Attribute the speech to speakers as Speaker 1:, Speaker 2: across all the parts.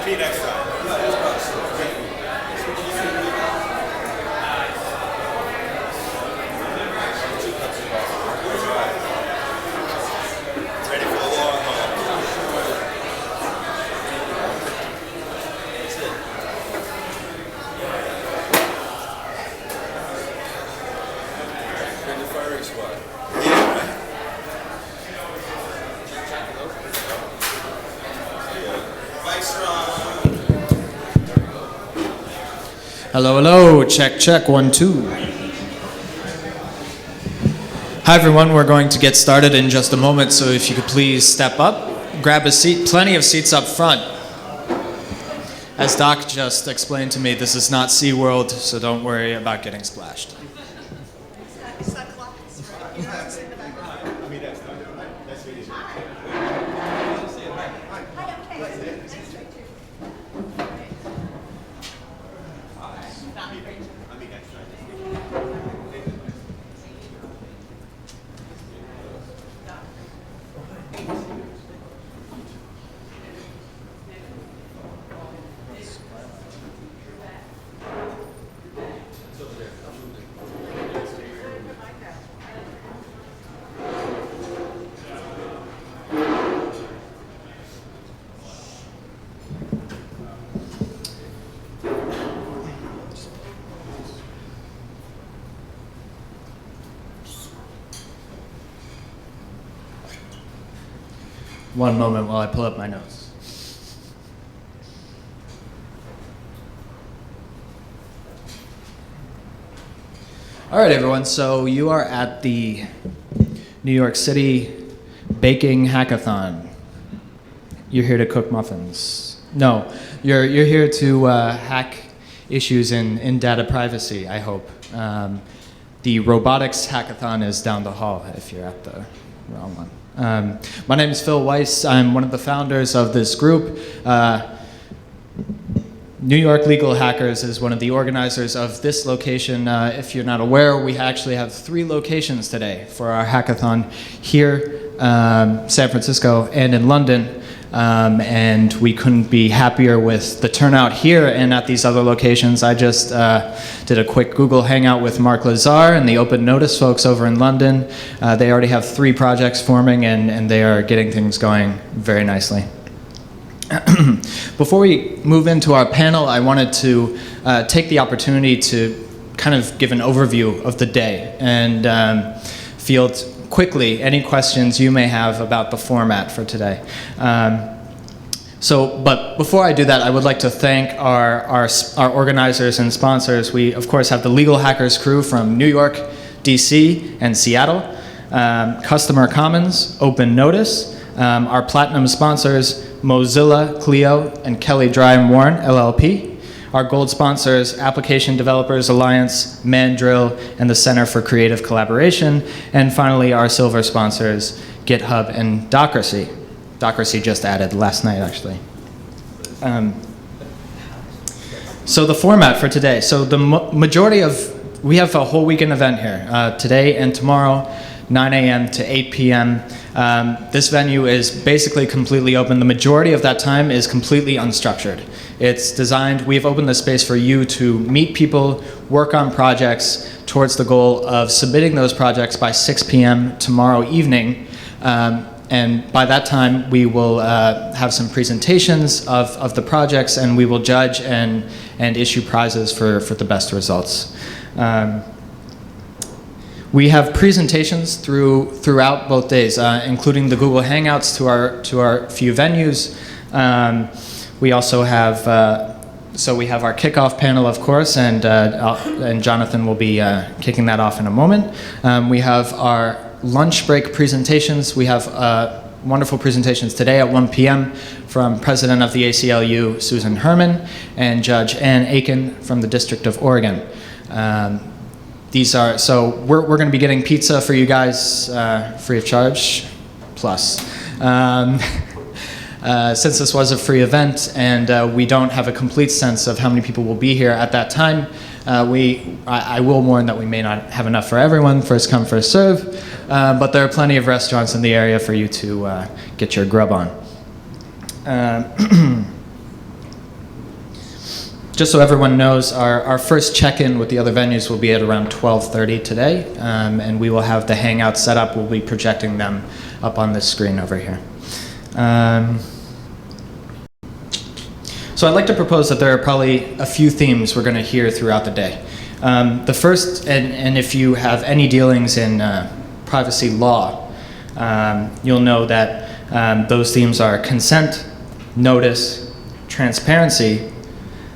Speaker 1: Repeat Eckstein. Ready for the long haul.
Speaker 2: In the firing squad.
Speaker 3: Hello, hello, check, check, 1, 2. Hi everyone, we're going to get started in just a moment, so if you could please step up, grab a seat, plenty of seats up front. As Doc just explained to me, this is not SeaWorld, so don't worry about getting splashed. One moment while I pull up my notes. All right, everyone, so you are at the New York City Baking Hackathon. You're here to cook muffins. No, you're here to hack issues in data privacy, I hope. The robotics hackathon is down the hall if you're at the wrong one. My name is Phil Weiss. I'm one of the founders of this group. New York Legal Hackers is one of the organizers of this location. If you're not aware, we actually have 3 locations today for our hackathon here, San Francisco, and in London. And we couldn't be happier with the turnout here and at these other locations. I just did a quick Google Hangout with Mark Lazar and the Open Notice folks over in London. They already have 3 projects forming, and they are getting things going very nicely. Before we move into our panel, I wanted to take the opportunity to kind of give an overview of the day and field quickly any questions you may have about the format for today. But before I do that, I would like to thank our organizers and sponsors. We, of course, have the Legal Hackers crew from New York, DC, and Seattle, Customer Commons, Open Notice, our platinum sponsors, Mozilla, Clio, and Kelly Dry & Warren, LLP. Our gold sponsors, Application Developers Alliance, Mandrill, and the Center for Creative Collaboration. And finally, our silver sponsors, GitHub and Docracy. Docracy just added last night, actually. So the format for today. So the majority of, we have a whole weekend event here, today and tomorrow, 9 a.m. to 8 p.m. This venue is basically completely open. The majority of that time is completely unstructured. It's designed, we've opened the space for you to meet people, work on projects towards the goal of submitting those projects by 6 p.m. tomorrow evening. And by that time, we will have some presentations of the projects, and we will judge and issue prizes for the best results. We have presentations throughout both days, including the Google Hangouts to our few venues. We also have so we have our kickoff panel, of course, and Jonathan will be kicking that off in a moment. We have our lunch break presentations. We have wonderful presentations today at 1 p.m. from President of the ACLU, Susan Herman, and Judge Ann Aiken from the District of Oregon. These are, so we're going to be getting pizza for you guys free of charge, plus. Since this was a free event and we don't have a complete sense of how many people will be here at that time, I will warn that we may not have enough for everyone, first come, first serve, but there are plenty of restaurants in the area for you to get your grub on. just so everyone knows, our first check-in with the other venues will be at around 12:30 today, and we will have the Hangouts set up. We'll be projecting them up on this screen over here. So I'd like to propose that there are probably a few themes we're going to hear throughout the day. The first, and if you have any dealings in privacy law, you'll know that those themes are consent, notice, transparency,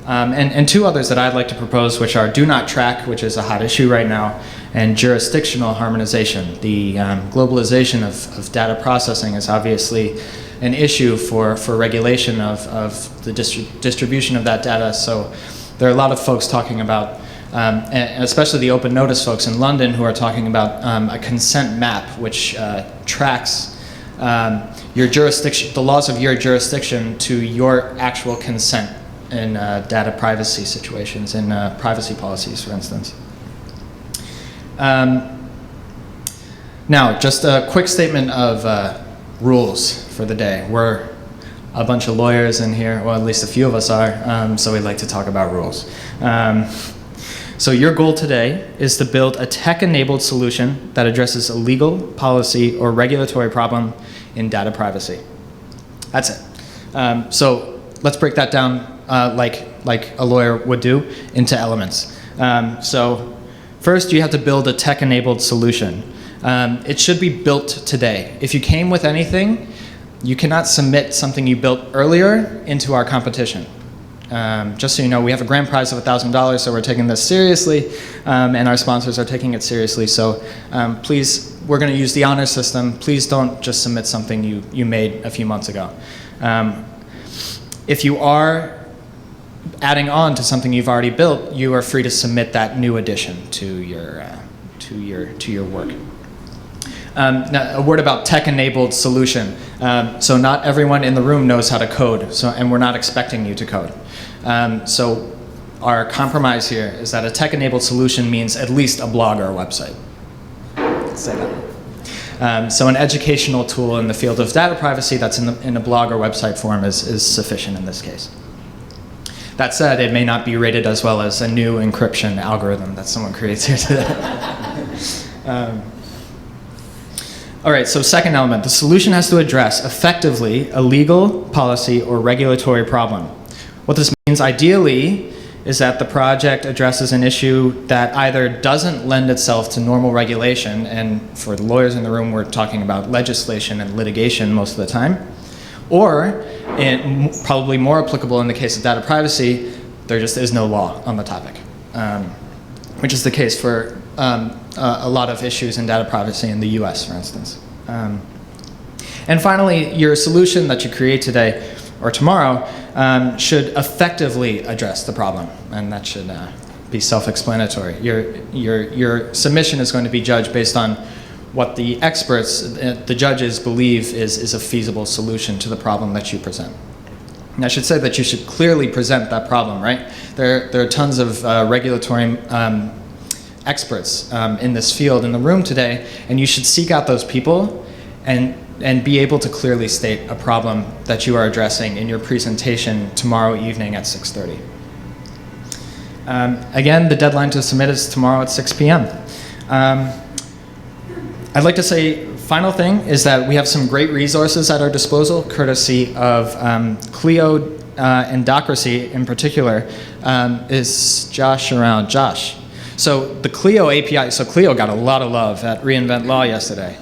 Speaker 3: and two others that I'd like to propose, which are do not track, which is a hot issue right now, and jurisdictional harmonization. The globalization of data processing is obviously an issue for regulation of the distribution of that data. So there are a lot of folks talking about, and especially the open notice folks in London, who are talking about a consent map which tracks your jurisdiction, the laws of your jurisdiction to your actual consent in data privacy situations, in privacy policies, for instance. Now, just a quick statement of rules for the day. We're a bunch of lawyers in here, well, at least a few of us are, so we'd like to talk about rules. So your goal today is to build a tech-enabled solution that addresses a legal, policy, or regulatory problem in data privacy. That's it. So let's break that down like a lawyer would do into elements. So first, you have to build a tech-enabled solution. It should be built today. If you came with anything, you cannot submit something you built earlier into our competition. Just so you know, we have a grand prize of $1,000, so we're taking this seriously, and our sponsors are taking it seriously. So please, we're going to use the honor system. Please don't just submit something you made a few months ago. If you are adding on to something you've already built, you are free to submit that new addition to your work. Now, a word about tech-enabled solution. So not everyone in the room knows how to code, and we're not expecting you to code. So our compromise here is that a tech-enabled solution means at least a blog or a website. Let's say that. So an educational tool in the field of data privacy that's in a blog or website form is sufficient in this case. That said, it may not be rated as well as a new encryption algorithm that someone creates here today. All right, so second element, the solution has to address effectively a legal, policy, or regulatory problem. What this means ideally is that the project addresses an issue that either doesn't lend itself to normal regulation, and for the lawyers in the room, we're talking about legislation and litigation most of the time, or, and probably more applicable in the case of data privacy, there just is no law on the topic, which is the case for a lot of issues in data privacy in the US, for instance. And finally, your solution that you create today or tomorrow should effectively address the problem, and that should be self-explanatory. Your submission is going to be judged based on what the experts, the judges, believe is a feasible solution to the problem that you present. And I should say that you should clearly present that problem, right? There are tons of regulatory experts in this field in the room today, and you should seek out those people and be able to clearly state a problem that you are addressing in your presentation tomorrow evening at 6:30. Again, the deadline to submit is tomorrow at 6 p.m. I'd like to say, final thing is that we have some great resources at our disposal, courtesy of Clio and Docracy in particular. Is Josh around? Josh. So the Clio API, so Clio got a lot of love at reInvent Law yesterday.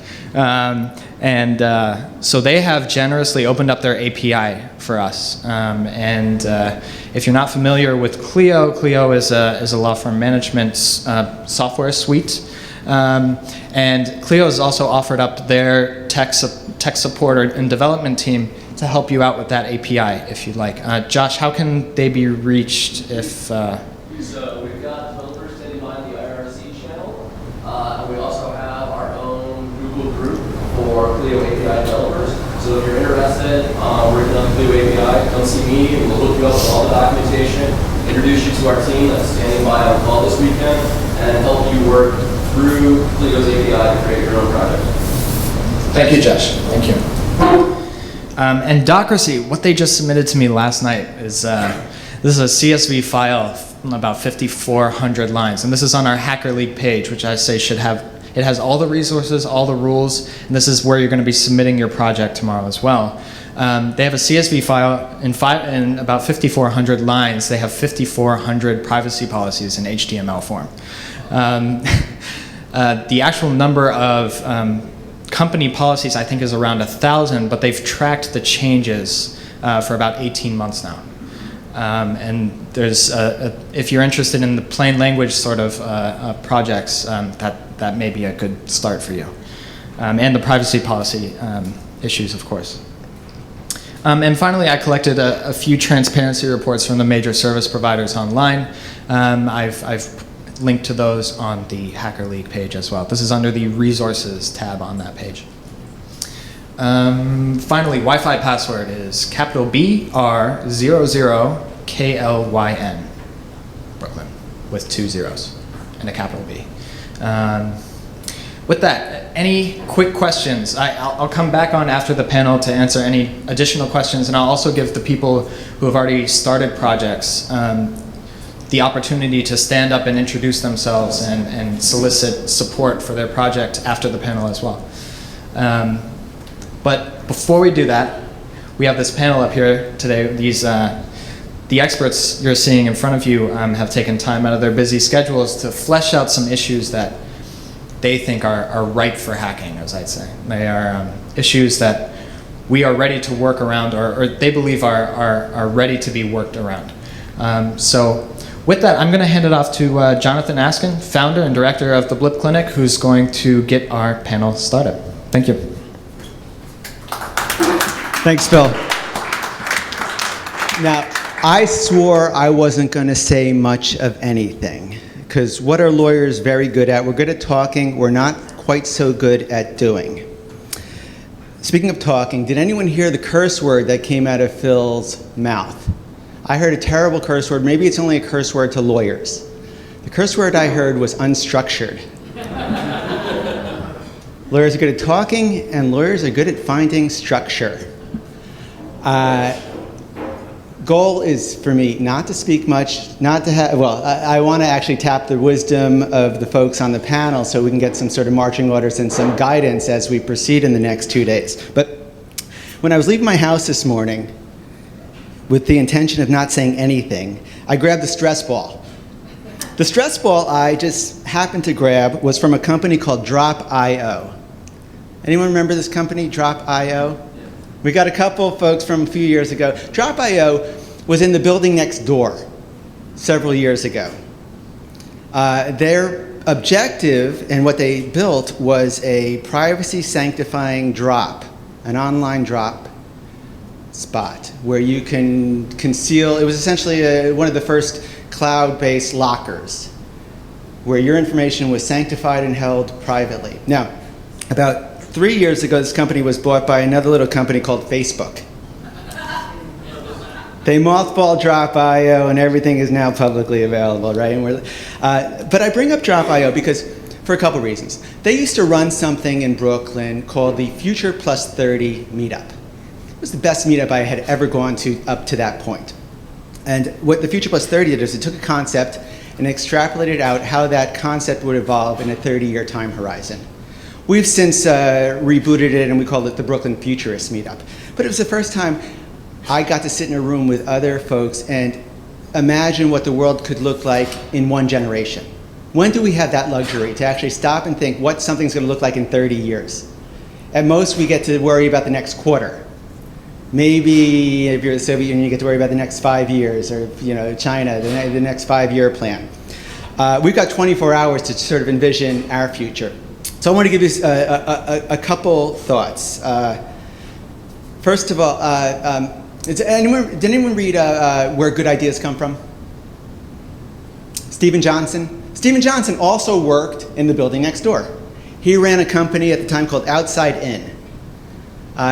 Speaker 3: So they have generously opened up their API for us. If you're not familiar with Clio, Clio is a law firm management software suite. And Clio has also offered up their tech support and development team to help you out with that API, if you'd like. Josh, how can they be reached if...
Speaker 1: So we've got developers standing by the IRC channel. And we also have our own Google group for Clio API developers. So if you're interested, working on Clio API, come see me. We'll hook you up with all the documentation, introduce you to our team that's standing by on call this weekend, and help you work through Clio's API to create your own project.
Speaker 3: Thank you, Josh. Thank you. And Docracy, what they just submitted to me last night is This is a CSV file, about 5,400 lines, and this is on our Hacker League page, which I say should have, it has all the resources, all the rules, and this is where you're going to be submitting your project tomorrow as well. They have a CSV file in about 5,400 lines. They have 5,400 privacy policies in HTML form. The actual number of company policies, I think, is around 1,000, but they've tracked the changes for about 18 months now. And there's, if you're interested in the plain language sort of projects, that may be a good start for you. And the privacy policy issues, of course. And finally, I collected a few transparency reports from the major service providers online. I've linked to those on the Hacker League page as well. This is under the Resources tab on that page. Finally, Wi-Fi password is capital BR00KLYN, Brooklyn, with 2 zeros and a capital B. With that, any quick questions? I'll come back on after the panel to answer any additional questions, and I'll also give the people who have already started projects the opportunity to stand up and introduce themselves and solicit support for their project after the panel as well. But before we do that, we have this panel up here today. These, the experts you're seeing in front of you have taken time out of their busy schedules to flesh out some issues that they think are ripe for hacking, as I'd say. They are issues that we are ready to work around, or they believe are ready to be worked around. So with that, I'm going to hand it off to Jonathan Askin, founder and director of the BLIP Clinic, who's going to get our panel started. Thank you.
Speaker 2: Thanks, Phil. Now, I swore I wasn't going to say much of anything, because what are lawyers very good at? We're good at talking. We're not quite so good at doing. Speaking of talking, did anyone hear the curse word that came out of Phil's mouth? I heard a terrible curse word. Maybe it's only a curse word to lawyers. The curse word I heard was unstructured. Lawyers are good at talking, and lawyers are good at finding structure. Goal is for me not to speak much, not to have, well, I want to actually tap the wisdom of the folks on the panel so we can get some sort of marching orders and some guidance as we proceed in the next 2 days. But when I was leaving my house this morning, with the intention of not saying anything, I grabbed the stress ball. The stress ball I just happened to grab was from a company called Drop.io. Anyone remember this company, Drop.io? We got a couple folks from a few years ago. Drop.io was in the building next door several years ago. Their objective and what they built was a privacy sanctifying drop, an online drop spot where you can conceal. It was essentially one of the first cloud-based lockers where your information was sanctified and held privately. Now, about 3 years ago, this company was bought by another little company called Facebook. They mothballed Drop.io, and everything is now publicly available, right? And but I bring up Drop.io because, for a couple reasons. They used to run something in Brooklyn called the Future Plus 30 meetup. It was the best meetup I had ever gone to up to that point. And what the Future Plus 30 did is it took a concept and extrapolated out how that concept would evolve in a 30-year time horizon. We've since rebooted it, and we called it the Brooklyn Futurist Meetup. But it was the first time I got to sit in a room with other folks and imagine what the world could look like in one generation. When do we have that luxury to actually stop and think what something's going to look like in 30 years? At most, we get to worry about the next quarter. Maybe if you're the Soviet Union, you get to worry about the next 5 years, or China, the next 5-year plan. We've got 24 hours to sort of envision our future. So I want to give you a couple thoughts. First of all, did anyone read Where Good Ideas Come From? Stephen Johnson. Stephen Johnson also worked in the building next door. He ran a company at the time called Outside In.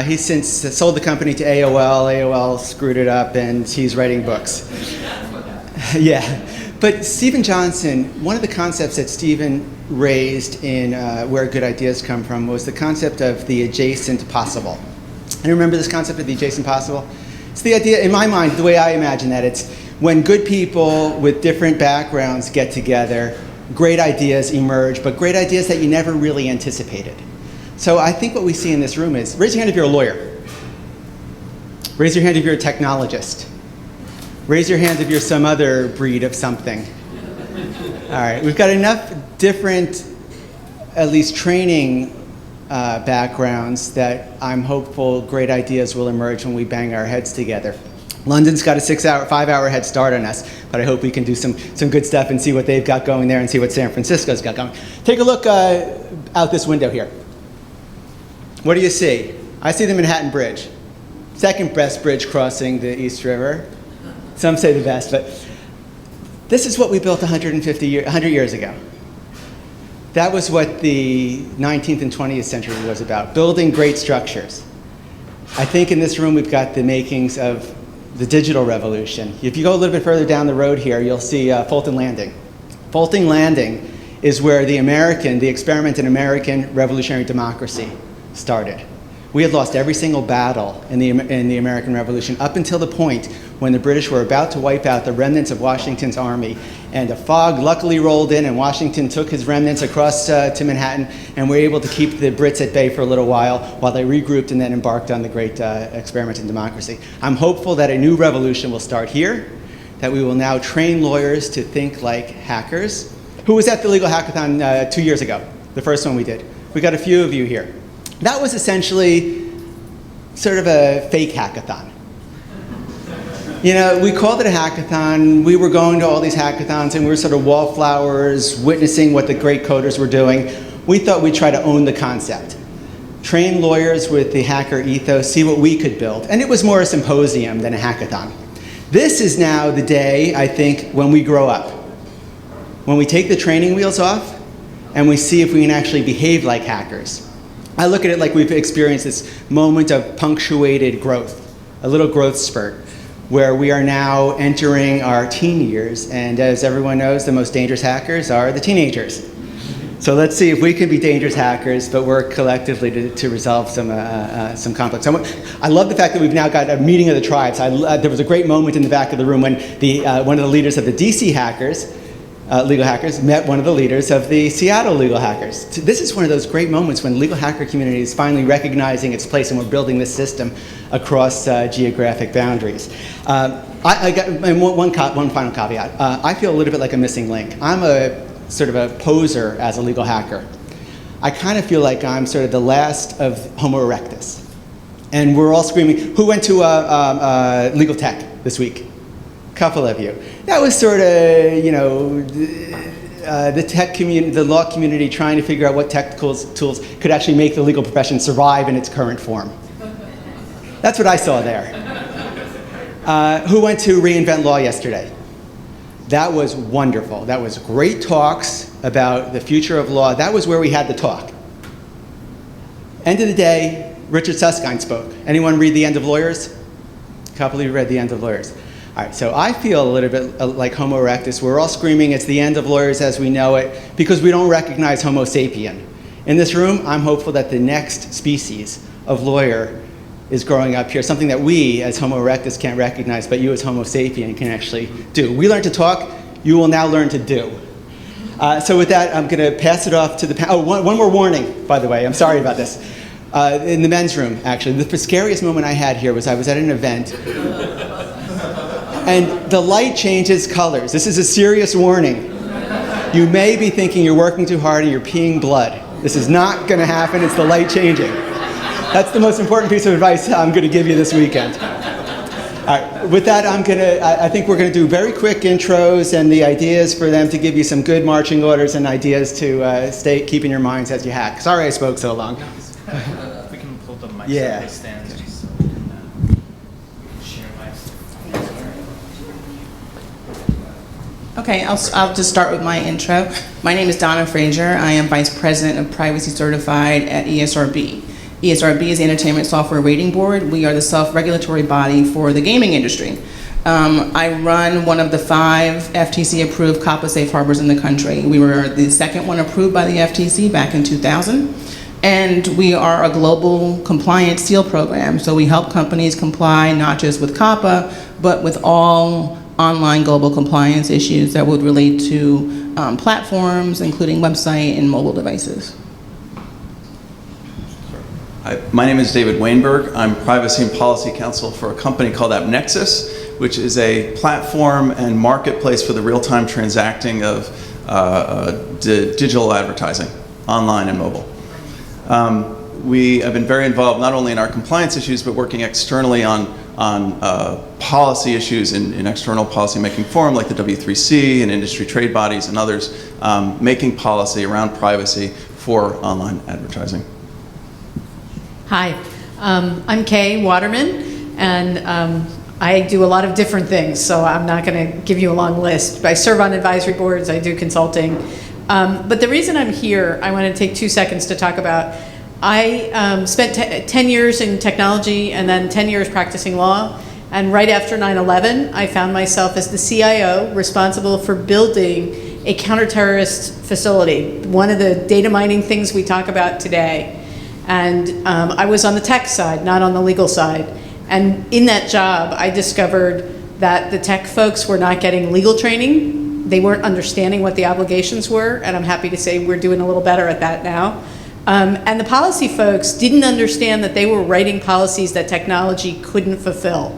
Speaker 2: He's since sold the company to AOL. AOL screwed it up, and he's writing books. Yeah. But Stephen Johnson, one of the concepts that Stephen raised in Where Good Ideas Come From was the concept of the adjacent possible. And remember this concept of the adjacent possible? It's the idea, in my mind, the way I imagine that, it's when good people with different backgrounds get together, great ideas emerge, but great ideas that you never really anticipated. So I think what we see in this room is, raise your hand if you're a lawyer. Raise your hand if you're a technologist. Raise your hand if you're some other breed of something. All right, we've got enough different, at least training backgrounds that I'm hopeful great ideas will emerge when we bang our heads together. London's got a 5-hour head start on us, but I hope we can do some good stuff and see what they've got going there and see what San Francisco's got going. Take a look out this window here. What do you see? I see the Manhattan Bridge. Second best bridge crossing the East River. Some say the best, but this is what we built 100 years ago. That was what the 19th and 20th century was about, building great structures. I think in this room we've got the makings of the digital revolution. If you go a little bit further down the road here, you'll see Fulton Landing. Fulton Landing is where the experiment in American revolutionary democracy started. We had lost every single battle in the American Revolution up until the point when the British were about to wipe out the remnants of Washington's army, and a fog luckily rolled in, and Washington took his remnants across to Manhattan, and were able to keep the Brits at bay for a little while they regrouped and then embarked on the great experiment in democracy. I'm hopeful that a new revolution will start here, that we will now train lawyers to think like hackers. Who was at the Legal Hackathon 2 years ago, the first one we did? We got a few of you here. That was essentially sort of a fake hackathon. You know, we called it a hackathon. We were going to all these hackathons and we were sort of wallflowers, witnessing what the great coders were doing. We thought we'd try to own the concept. Train lawyers with the hacker ethos, see what we could build. And it was more a symposium than a hackathon. This is now the day, I think, when we grow up. When we take the training wheels off and we see if we can actually behave like hackers. I look at it like we've experienced this moment of punctuated growth, a little growth spurt, where we are now entering our teen years, and as everyone knows, the most dangerous hackers are the teenagers. So let's see if we can be dangerous hackers, but work collectively to resolve some conflicts. I love the fact that we've now got a meeting of the tribes. There was a great moment in the back of the room when one of the leaders of the DC hackers, legal hackers, met one of the leaders of the Seattle legal hackers. This is one of those great moments when the legal hacker community is finally recognizing its place, and we're building this system across geographic boundaries. One final caveat. I feel a little bit like a missing link. I'm a sort of a poser as a legal hacker. I kind of feel like I'm sort of the last of Homo erectus. And we're all screaming, who went to legal tech this week? Couple of you. That was sort of, you know, the tech community, the law community trying to figure out what technical tools could actually make the legal profession survive in its current form. That's what I saw there. Who went to reInvent Law yesterday? That was wonderful. That was great talks about the future of law. That was where we had the talk. End of the day, Richard Susskind spoke. Anyone read The End of Lawyers? A couple of you read The End of Lawyers. All right, so I feel a little bit like Homo erectus. We're all screaming it's the end of lawyers as we know it because we don't recognize Homo sapien. In this room, I'm hopeful that the next species of lawyer is growing up here, something that we as Homo erectus can't recognize, but you as Homo sapien can actually do. We learned to talk, you will now learn to do. So with that, I'm gonna pass it off to the panel. Oh, one more warning, by the way, I'm sorry about this. In the men's room, actually, the scariest moment I had here was I was at an event, and the light changes colors. This is a serious warning. You may be thinking you're working too hard and you're peeing blood. This is not gonna happen, it's the light changing. That's the most important piece of advice I'm gonna give you this weekend. All right, with that, I think we're gonna do very quick intros and the ideas for them to give you some good marching orders and ideas to keep in your minds as you hack. Sorry I spoke so long.
Speaker 3: If we can pull the mic
Speaker 2: Yeah.
Speaker 3: stand.
Speaker 4: Okay, I'll just start with my intro. My name is Dona, Fraser. I am Vice President of Privacy Certified at ESRB. ESRB is the Entertainment Software Rating Board. We are the self-regulatory body for the gaming industry. I run one of the 5 FTC-approved COPPA safe harbors in the country. We were the second one approved by the FTC back in 2000. And we are a global compliance seal program. So we help companies comply not just with COPPA, but with all online global compliance issues that would relate to platforms, including website and mobile devices.
Speaker 5: Hi, my name is David Wainberg. I'm Privacy and Policy Counsel for a company called AppNexus, which is a platform and marketplace for the real-time transacting of digital advertising, online and mobile. We have been very involved not only in our compliance issues, but working externally on policy issues in external policy-making forum like the W3C and industry trade bodies and others, making policy around privacy for online advertising.
Speaker 6: Hi, I'm Kay Waterman, and I do a lot of different things, so I'm not going to give you a long list. I serve on advisory boards, I do consulting. But the reason I'm here, I want to take 2 seconds to talk about. I spent 10 years in technology and then 10 years practicing law. And right after 9/11, I found myself as the CIO responsible for building a counter-terrorist facility, one of the data mining things we talk about today. And I was on the tech side, not on the legal side. And in that job, I discovered that the tech folks were not getting legal training. They weren't understanding what the obligations were, and I'm happy to say we're doing a little better at that now. And the policy folks didn't understand that they were writing policies that technology couldn't fulfill.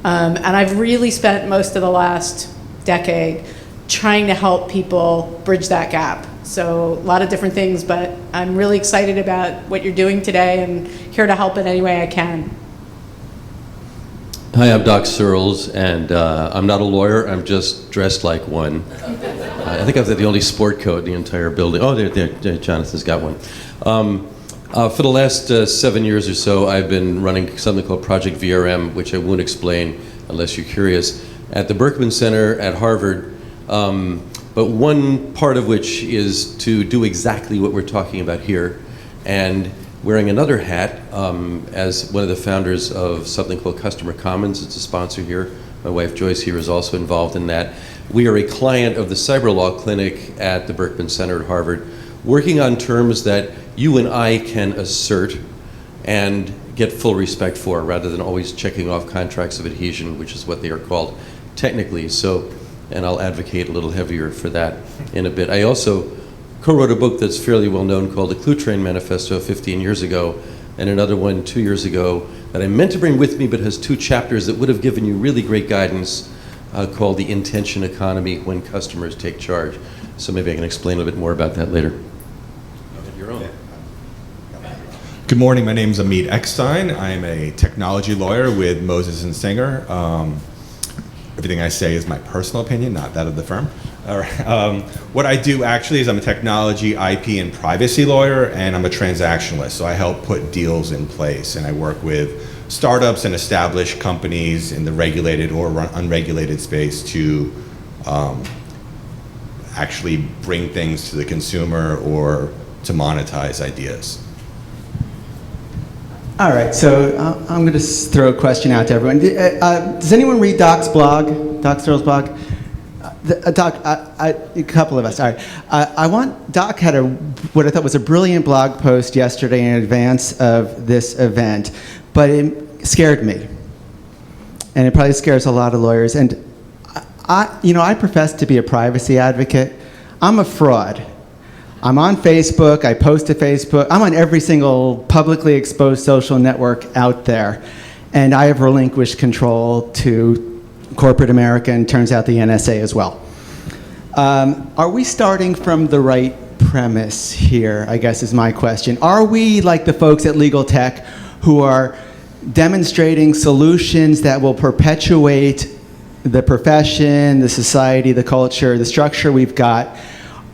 Speaker 6: And I've really spent most of the last decade trying to help people bridge that gap. So a lot of different things, but I'm really excited about what you're doing today and here to help in any way I can.
Speaker 7: Hi, I'm Doc Searls, and I'm not a lawyer, I'm just dressed like one. I think I've got the only sport coat in the entire building. Oh, there, Jonathan's got one. For the last 7 years or so, I've been running something called Project VRM, which I won't explain unless you're curious, at the Berkman Center at Harvard. But one part of which is to do exactly what we're talking about here, and wearing another hat as one of the founders of something called Customer Commons. It's a sponsor here. My wife Joyce here is also involved in that. We are a client of the Cyber Law Clinic at the Berkman Center at Harvard, working on terms that you and I can assert and get full respect for, rather than always checking off contracts of adhesion, which is what they are called technically. So, and I'll advocate a little heavier for that in a bit. I also co-wrote a book that's fairly well known called the Clue Train Manifesto 15 years ago, and another one 2 years ago that I meant to bring with me but has 2 chapters that would have given you really great guidance called The Intention Economy When Customers Take Charge. So maybe I can explain a little bit more about that later. Your own.
Speaker 8: Good morning, my name is Amyt Eckstein. I'm a technology lawyer with Moses & Singer. Everything I say is my personal opinion, not that of the firm. All right. What I do actually is I'm a technology, IP, and privacy lawyer, and I'm a transactionalist. So I help put deals in place, and I work with startups and established companies in the regulated or unregulated space to actually bring things to the consumer or to monetize ideas.
Speaker 2: All right, so I'm going to throw a question out to everyone. Does anyone read Doc's blog, Doc Searls' blog? Doc, a couple of us. All right. Doc had what I thought was a brilliant blog post yesterday in advance of this event, but it scared me, and it probably scares a lot of lawyers. And I profess to be a privacy advocate. I'm a fraud. I'm on Facebook, I post to Facebook, I'm on every single publicly exposed social network out there, and I have relinquished control to corporate America, and turns out the NSA as well. Are we starting from the right premise here, I guess is my question. Are we like the folks at Legal Tech who are demonstrating solutions that will perpetuate the profession, the society, the culture, the structure we've got,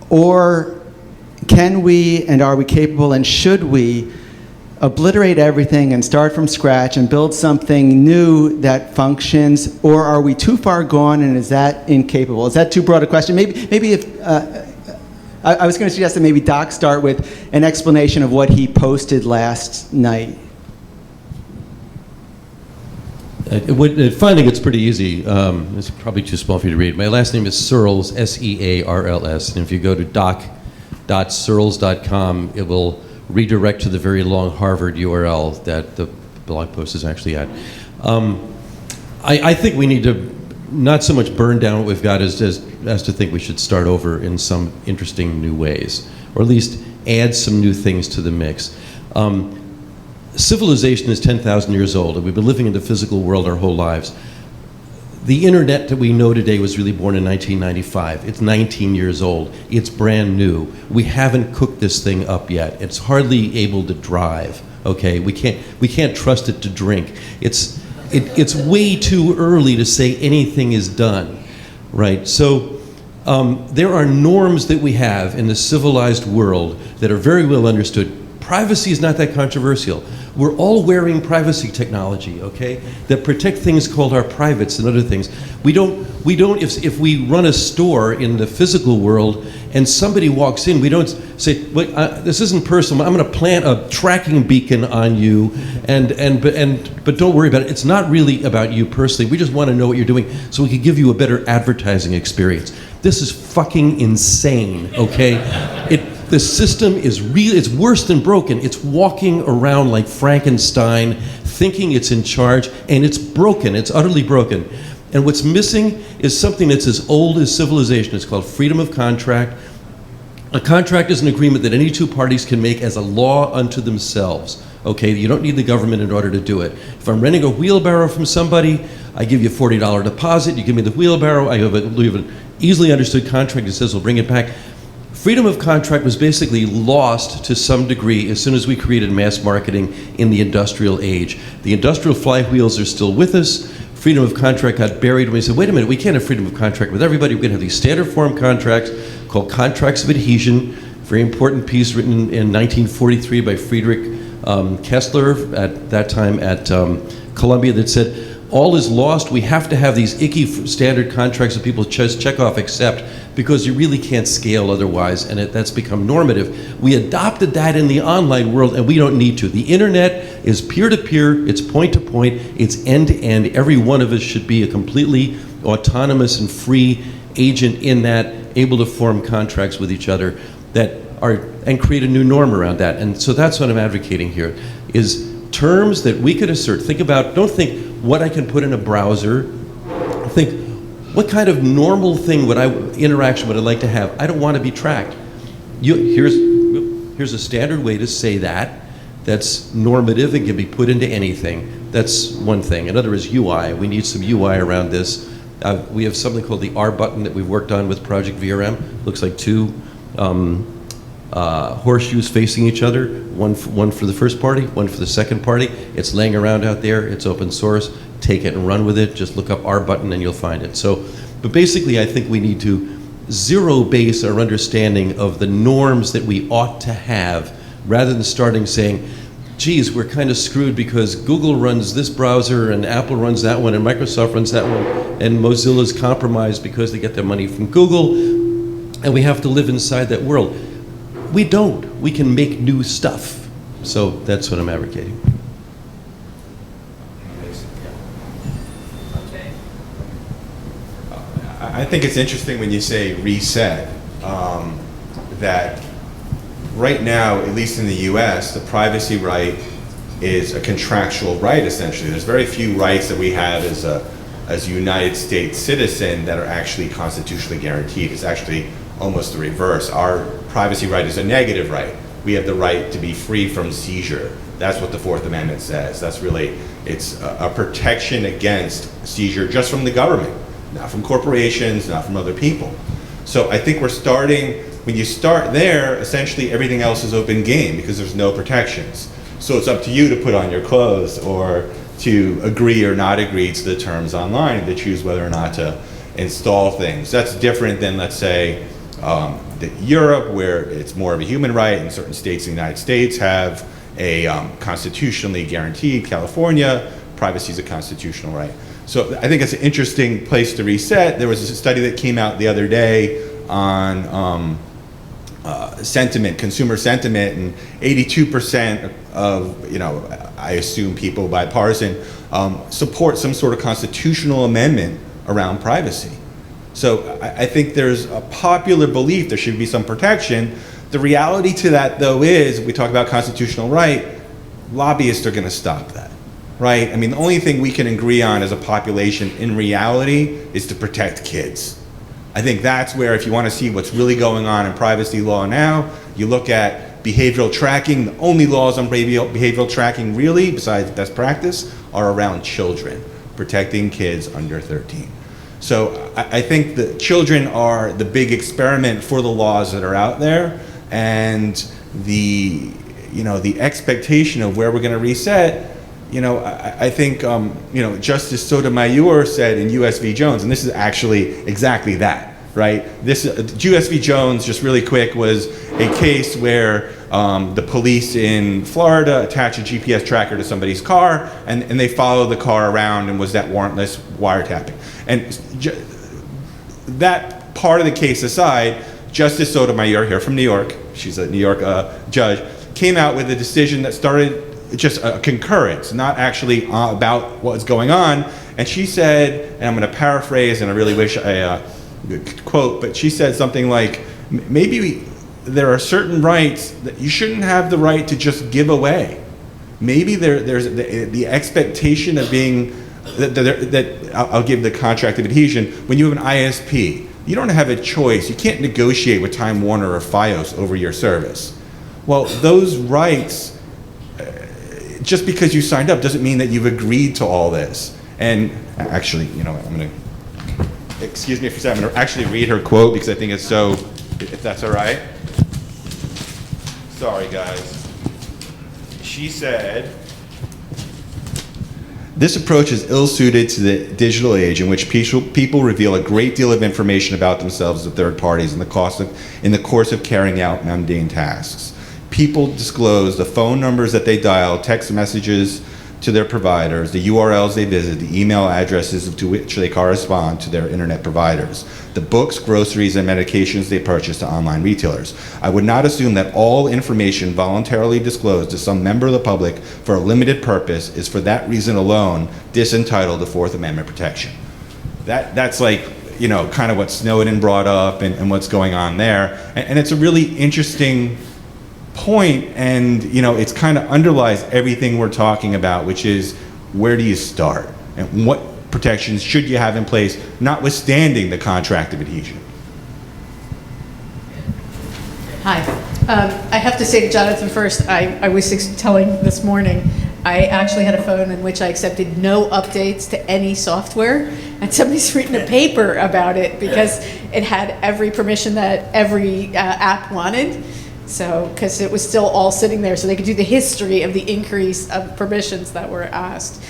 Speaker 2: or can we and are we capable and should we obliterate everything and start from scratch and build something new that functions, or are we too far gone and is that incapable? Is that too broad a question? Maybe if, I was going to suggest that maybe Doc start with an explanation of what he posted last night.
Speaker 7: Finding it's pretty easy. It's probably too small for you to read. My last name is Searls, S-E-A-R-L-S, and if you go to doc.searls.com, it will redirect to the very long Harvard URL that the blog post is actually at. I think we need to not so much burn down what we've got as to think we should start over in some interesting new ways, or at least add some new things to the mix. Civilization is 10,000 years old, and we've been living in the physical world our whole lives. The internet that we know today was really born in 1995. It's 19 years old. It's brand new. We haven't cooked this thing up yet. It's hardly able to drive, okay? We can't trust it to drink. It's way too early to say anything is done, right? So there are norms that we have in the civilized world that are very well understood. Privacy is not that controversial. We're all wearing privacy technology, okay, that protect things called our privates and other things. We don't, if we run a store in the physical world and somebody walks in, we don't say, this isn't personal, I'm gonna plant a tracking beacon on you, but don't worry about it. It's not really about you personally. We just wanna know what you're doing so we can give you a better advertising experience. This is fucking insane, okay? The system is it's worse than broken. It's walking around like Frankenstein, thinking it's in charge, and it's broken. It's utterly broken. And what's missing is something that's as old as civilization. It's called freedom of contract. A contract is an agreement that any two parties can make as a law unto themselves. Okay, you don't need the government in order to do it. If I'm renting a wheelbarrow from somebody, I give you a $40 deposit, you give me the wheelbarrow, I have an easily understood contract that says we'll bring it back. Freedom of contract was basically lost to some degree as soon as we created mass marketing in the industrial age. The industrial flywheels are still with us. Freedom of contract got buried when we said, wait a minute, we can't have freedom of contract with everybody. We're going to have these standard form contracts called contracts of adhesion. Very important piece written in 1943 by Friedrich Kessler at that time at Columbia that said, all is lost. We have to have these icky standard contracts that people just check off accept because you really can't scale otherwise, and that's become normative. We adopted that in the online world, and we don't need to. The internet is peer-to-peer, it's point-to-point, it's end-to-end. Every one of us should be a completely autonomous and free agent in that, able to form contracts with each other and create a new norm around that. And so that's what I'm advocating here, is terms that we could assert. Don't think what I can put in a browser. Think, what kind of normal thing interaction would I like to have? I don't want to be tracked. Here's a standard way to say that's normative and can be put into anything. That's one thing. Another is UI. We need some UI around this. We have something called the R button that we've worked on with Project VRM. Looks like two horseshoes facing each other, one for the first party, one for the second party. It's laying around out there, it's open source, take it and run with it, just look up R button and you'll find it. But basically I think we need to zero base our understanding of the norms that we ought to have, rather than starting saying, geez, we're kind of screwed because Google runs this browser and Apple runs that one and Microsoft runs that one and Mozilla's compromised because they get their money from Google and we have to live inside that world. We don't. We can make new stuff. So that's what I'm advocating.
Speaker 8: I think it's interesting when you say reset, that right now, at least in the US, the privacy right is a contractual right, essentially. There's very few rights that we have as a United States citizen that are actually constitutionally guaranteed. It's actually almost the reverse. Our privacy right is a negative right. We have the right to be free from seizure. That's what the Fourth Amendment says. That's really, it's a protection against seizure just from the government, not from corporations, not from other people. So I think we're starting, when you start there, essentially everything else is open game because there's no protections. So it's up to you to put on your clothes or to agree or not agree to the terms online and to choose whether or not to install things. That's different than, let's say, Europe, where it's more of a human right, and certain states in the United States have a constitutionally guaranteed. California, privacy is a constitutional right. So I think it's an interesting place to reset. There was a study that came out the other day on sentiment, consumer sentiment, and 82% of, I assume people bipartisan, support some sort of constitutional amendment around privacy. So I think there's a popular belief there should be some protection. The reality to that, though, is, we talk about constitutional right, lobbyists are going to stop that. right? I mean, the only thing we can agree on as a population in reality is to protect kids. I think that's where, if you want to see what's really going on in privacy law now, you look at behavioral tracking. The only laws on behavioral tracking really, besides best practice, are around children, protecting kids under 13. So I think that children are the big experiment for the laws that are out there, and the expectation of where we're going to reset. I think Justice Sotomayor said in U.S. v. Jones, and this is actually exactly that, right? This U.S. v. Jones, just really quick, was a case where the police in Florida attached a GPS tracker to somebody's car, and they followed the car around, and was that warrantless wiretapping. And that part of the case aside, Justice Sotomayor here from New York, she's a New York judge, came out with a decision that started just a concurrence, not actually about what's going on. And she said, and I'm going to paraphrase, and I really wish I could quote, but she said something like, maybe there are certain rights that you shouldn't have the right to just give away. Maybe there's the expectation of being, that I'll give the contract of adhesion, when you have an ISP, you don't have a choice. You can't negotiate with Time Warner or FiOS over your service. Well, those rights, just because you signed up doesn't mean that you've agreed to all this. And actually, I'm going to, excuse me for a second, I'm going to actually read her quote because I think it's so, if that's all right. Sorry, guys. She said, "This approach is ill-suited to the digital age in which people reveal a great deal of information about themselves to third parties in the course of carrying out mundane tasks. People disclose the phone numbers that they dial, text messages to their providers, the URLs they visit, the email addresses to which they correspond to their internet providers, the books, groceries, and medications they purchase to online retailers. I would not assume that all information voluntarily disclosed to some member of the public for a limited purpose is for that reason alone disentitled to Fourth Amendment protection." That's like, kind of what Snowden brought up and what's going on there. And it's a really interesting point, and it's kind of underlies everything we're talking about, which is, where do you start and what protections should you have in place, notwithstanding the contract of adhesion?
Speaker 6: Hi. I have to say to Jonathan first, I was telling this morning, I actually had a phone in which I accepted no updates to any software, and somebody's written a paper about it because it had every permission that every app wanted. So, because it was still all sitting there, so they could do the history of the increase of permissions that were asked.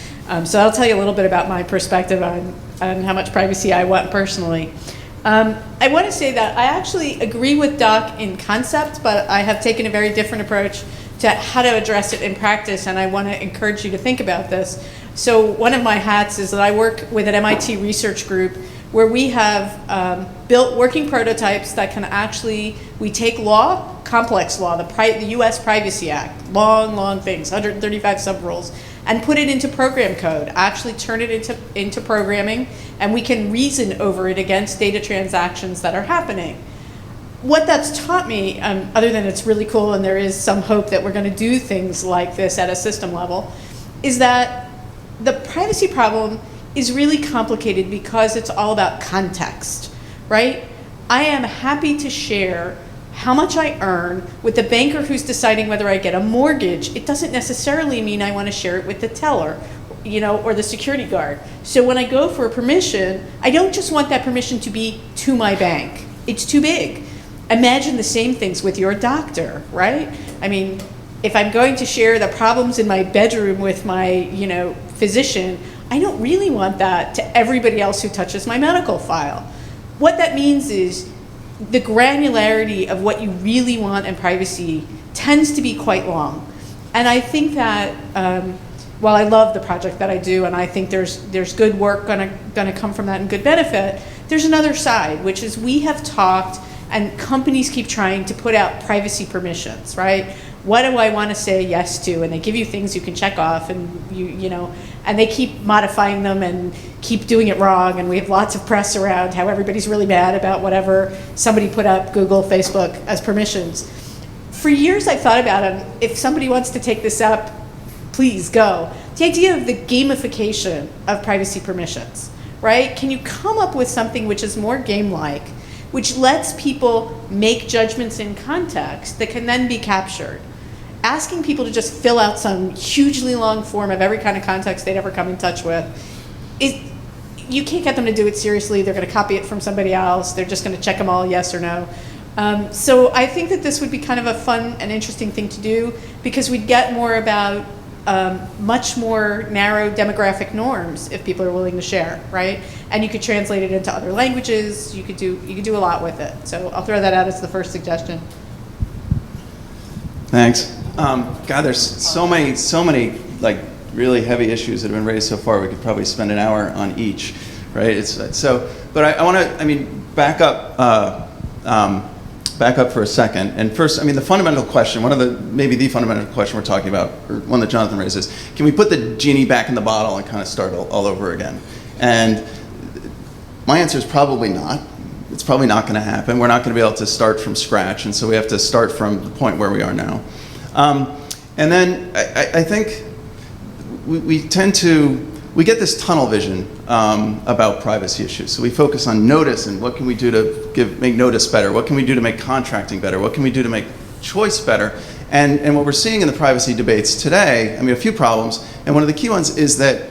Speaker 6: So I'll tell you a little bit about my perspective on how much privacy I want personally. I want to say that I actually agree with Doc in concept, but I have taken a very different approach to how to address it in practice, and I want to encourage you to think about this. So one of my hats is that I work with an MIT research group where we have built working prototypes that can actually, we take law, complex law, the US Privacy Act, long things, 135 sub-rules, and put it into program code, actually turn it into programming, and we can reason over it against data transactions that are happening. What that's taught me, other than it's really cool and there is some hope that we're going to do things like this at a system level, is that the privacy problem is really complicated because it's all about context, right? I am happy to share how much I earn with the banker who's deciding whether I get a mortgage. It doesn't necessarily mean I want to share it with the teller, or the security guard. So when I go for a permission, I don't just want that permission to be to my bank. It's too big. Imagine the same things with your doctor, right? I mean, if I'm going to share the problems in my bedroom with my, physician, I don't really want that to everybody else who touches my medical file. What that means is the granularity of what you really want in privacy tends to be quite long. And I think that while I love the project that I do, and I think there's good work gonna come from that and good benefit, there's another side, which is we have talked, and companies keep trying to put out privacy permissions, right? What do I want to say yes to? And they give you things you can check off, and and they keep modifying them and keep doing it wrong. And we have lots of press around how everybody's really mad about whatever somebody put up, Google, Facebook, as permissions. For years, I thought about it. If somebody wants to take this up, please go. the idea of the gamification of privacy permissions, right? Can you come up with something which is more game-like, which lets people make judgments in context that can then be captured? Asking people to just fill out some hugely long form of every kind of context they'd ever come in touch with, you can't get them to do it seriously. They're going to copy it from somebody else. They're just going to check them all yes or no. So I think that this would be kind of a fun and interesting thing to do, because we'd get more about much more narrow demographic norms if people are willing to share, right? And you could translate it into other languages. You could do a lot with it. So I'll throw that out as the first suggestion.
Speaker 5: Thanks. God, there's so many like really heavy issues that have been raised so far. We could probably spend an hour on each, right? But I want to, back up for a second. And first, the fundamental question, maybe the fundamental question we're talking about, or one that Jonathan raises, can we put the genie back in the bottle and kind of start all over again? And my answer is probably not. It's probably not going to happen. We're not going to be able to start from scratch, and so we have to start from the point where we are now. And then I think we get this tunnel vision about privacy issues. So we focus on notice and what can we do to make notice better? What can we do to make contracting better? What can we do to make choice better? And what we're seeing in the privacy debates today, a few problems, and one of the key ones is that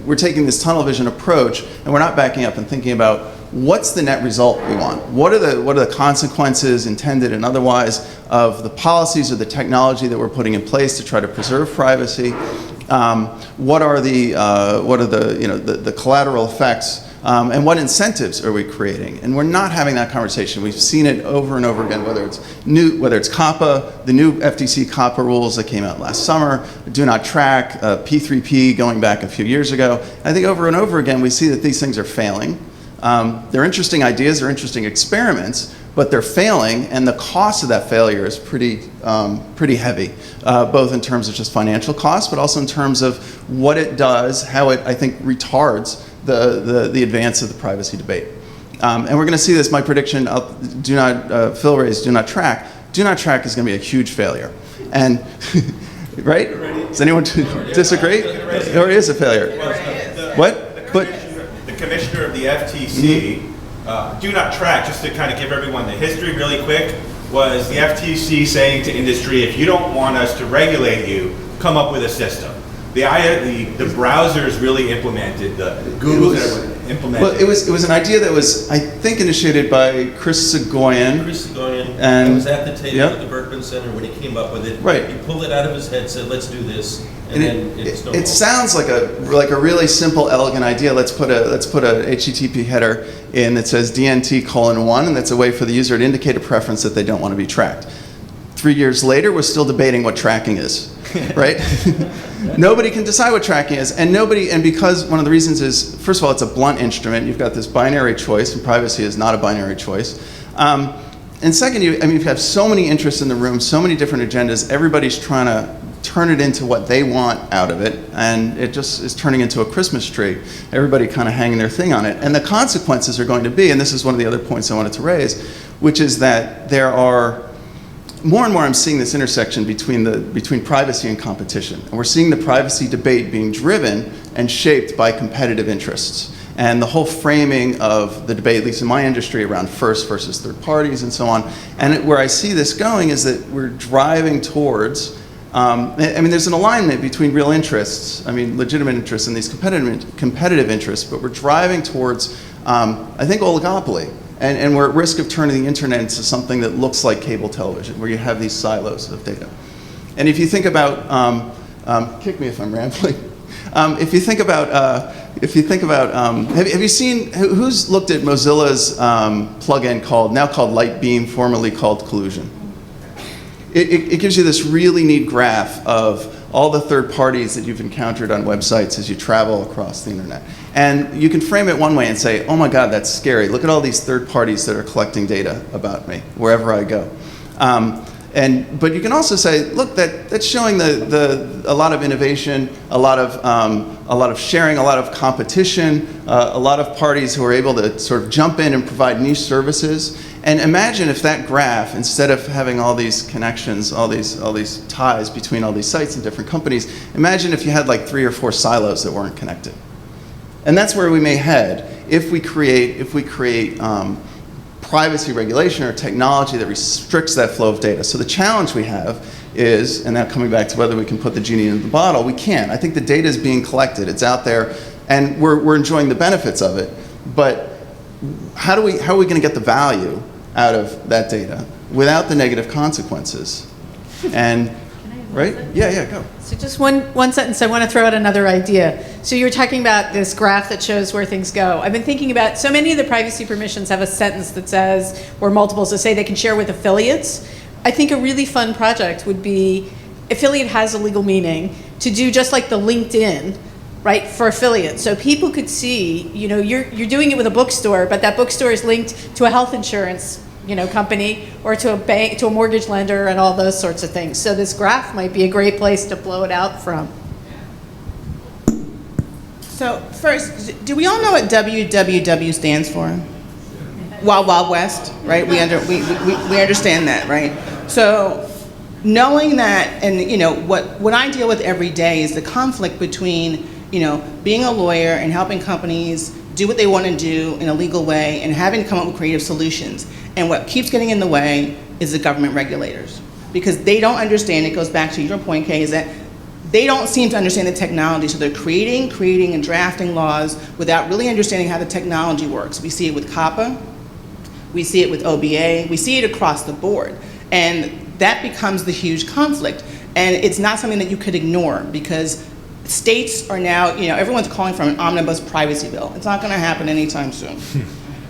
Speaker 5: we're taking this tunnel vision approach and we're not backing up and thinking about what's the net result we want? What are the consequences, intended and otherwise, of the policies or the technology that we're putting in place to try to preserve privacy? What are the collateral effects, and what incentives are we creating? And we're not having that conversation. We've seen it over and over again, whether it's COPPA, the new FTC COPPA rules that came out last summer, do not track, P3P going back a few years ago. I think over and over again we see that these things are failing. They're interesting ideas, they're interesting experiments, but they're failing, and the cost of that failure is pretty heavy, both in terms of just financial costs, but also in terms of what it does, how it, I think, retards the advance of the privacy debate. And we're going to see this, my prediction, Phil raised do not track. Do not track is going to be a huge failure. And, right? Does anyone disagree? It already is a failure. What?
Speaker 8: The commissioner of the FTC, do not track, just to kind of give everyone the history really quick, was the FTC saying to industry, if you don't want us to regulate you, come up with a system. The browsers really implemented, the Google implemented.
Speaker 5: Well, it was an idea that was, I think, initiated by Chris Sagoyan.
Speaker 7: And I was at the table at the Berkman Center when he came up with it.
Speaker 5: Right.
Speaker 7: He pulled it out of his head, said, let's do this. And then
Speaker 5: it sounds like a really simple, elegant idea. Let's put a HTTP header in that says DNT:1, and that's a way for the user to indicate a preference that they don't want to be tracked. 3 years later, we're still debating what tracking is, right? Nobody can decide what tracking is, and because one of the reasons is, first of all, it's a blunt instrument. You've got this binary choice, and privacy is not a binary choice. And second, you have so many interests in the room, so many different agendas. Everybody's trying to turn it into what they want out of it, and it just is turning into a Christmas tree. Everybody kind of hanging their thing on it. And the consequences are going to be, and this is one of the other points I wanted to raise, which is that there are, more and more I'm seeing this intersection between privacy and competition. And we're seeing the privacy debate being driven and shaped by competitive interests. And the whole framing of the debate, at least in my industry, around first versus third parties and so on. And where I see this going is that we're driving towards, there's an alignment between real interests, legitimate interests and these competitive interests, but we're driving towards, I think, oligopoly. And we're at risk of turning the internet into something that looks like cable television, where you have these silos of data. And if you think about, kick me if I'm rambling. If you think about, have you seen, who's looked at Mozilla's plugin now called Lightbeam, formerly called Collusion? It gives you this really neat graph of all the third parties that you've encountered on websites as you travel across the internet. And you can frame it one way and say, oh my God, that's scary. Look at all these third parties that are collecting data about me wherever I go. But you can also say, look, that's showing a lot of innovation, a lot of sharing, a lot of competition, a lot of parties who are able to sort of jump in and provide niche services. And imagine if that graph, instead of having all these connections, all these ties between all these sites and different companies, imagine if you had like 3 or 4 silos that weren't connected. And that's where we may head if we create privacy regulation or technology that restricts that flow of data. So the challenge we have is, and now coming back to whether we can put the genie in the bottle, we can't. I think the data is being collected, it's out there, and we're enjoying the benefits of it. But how are we going to get the value out of that data without the negative consequences? And right? Yeah, go.
Speaker 6: So just one sentence, I want to throw out another idea. So you were talking about this graph that shows where things go. I've been thinking about, so many of the privacy permissions have a sentence that says, or multiples that say they can share with affiliates. I think a really fun project would be, affiliate has a legal meaning, to do just like the LinkedIn, right, for affiliates. So people could see, you're doing it with a bookstore, but that bookstore is linked to a health insurance company, or to a bank, to a mortgage lender, and all those sorts of things. So this graph might be a great place to blow it out from.
Speaker 4: So first, do we all know what WWW stands for? Wild Wild West, right? We understand that, right? So knowing that, and what I deal with every day is the conflict between being a lawyer and helping companies do what they want to do in a legal way and having to come up with creative solutions. And what keeps getting in the way is the government regulators, because they don't understand. It goes back to your point, Kay, is that they don't seem to understand the technology. So they're creating and drafting laws without really understanding how the technology works. We see it with COPPA, we see it with OBA, we see it across the board. And that becomes the huge conflict. And it's not something that you could ignore, because states are now, everyone's calling for an omnibus privacy bill. It's not gonna happen anytime soon.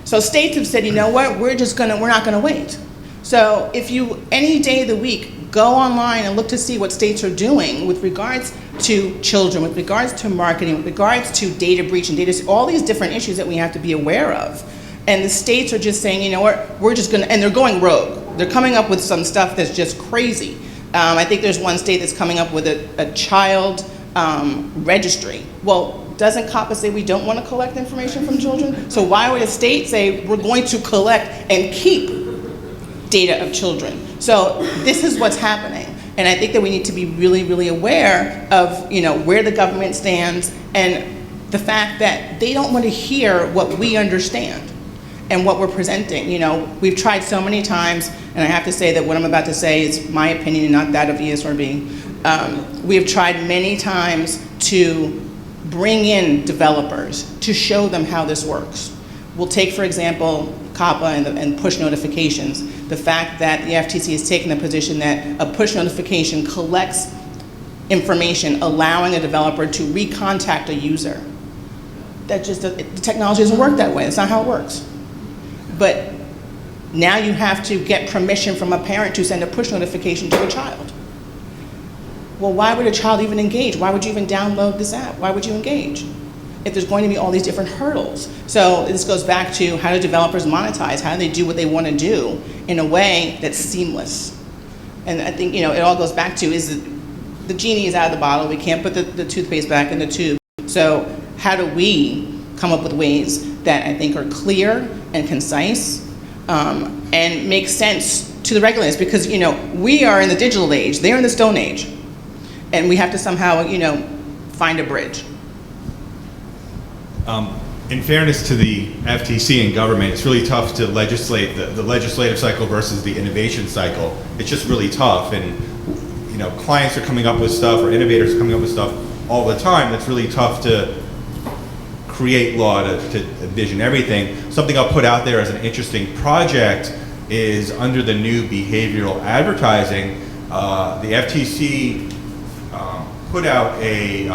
Speaker 4: So states have said, you know what, we're not gonna wait. So if you, any day of the week, go online and look to see what states are doing with regards to children, with regards to marketing, with regards to data breach and data, all these different issues that we have to be aware of. And the states are just saying, you know what, we're just gonna, and they're going rogue. They're coming up with some stuff that's just crazy. I think there's one state that's coming up with a child registry. Well, doesn't COPPA say we don't want to collect information from children? So why would a state say we're going to collect and keep data of children? So this is what's happening. And I think that we need to be really, really aware of where the government stands, and the fact that they don't want to hear what we understand and what we're presenting. We've tried so many times, and I have to say that what I'm about to say is my opinion and not that of ESRB. We have tried many times to bring in developers to show them how this works. We'll take, for example, COPPA and push notifications. The fact that the FTC has taken the position that a push notification collects information, allowing a developer to recontact a user. That just, the technology doesn't work that way. That's not how it works. But now you have to get permission from a parent to send a push notification to a child. Well, why would a child even engage? Why would you even download this app? Why would you engage if there's going to be all these different hurdles? So this goes back to, how do developers monetize? How do they do what they want to do in a way that's seamless? And I think it all goes back to, is the genie is out of the bottle. We can't put the toothpaste back in the tube. So how do we come up with ways that I think are clear and concise and make sense to the regulators? Because we are in the digital age, they're in the Stone Age. And we have to somehow, find a bridge.
Speaker 8: In fairness to the FTC and government, it's really tough to legislate the legislative cycle versus the innovation cycle. It's just really tough, and clients are coming up with stuff, or innovators are coming up with stuff all the time. That's really tough to create law to envision everything. Something I'll put out there as an interesting project is, under the new behavioral advertising, the FTC put out a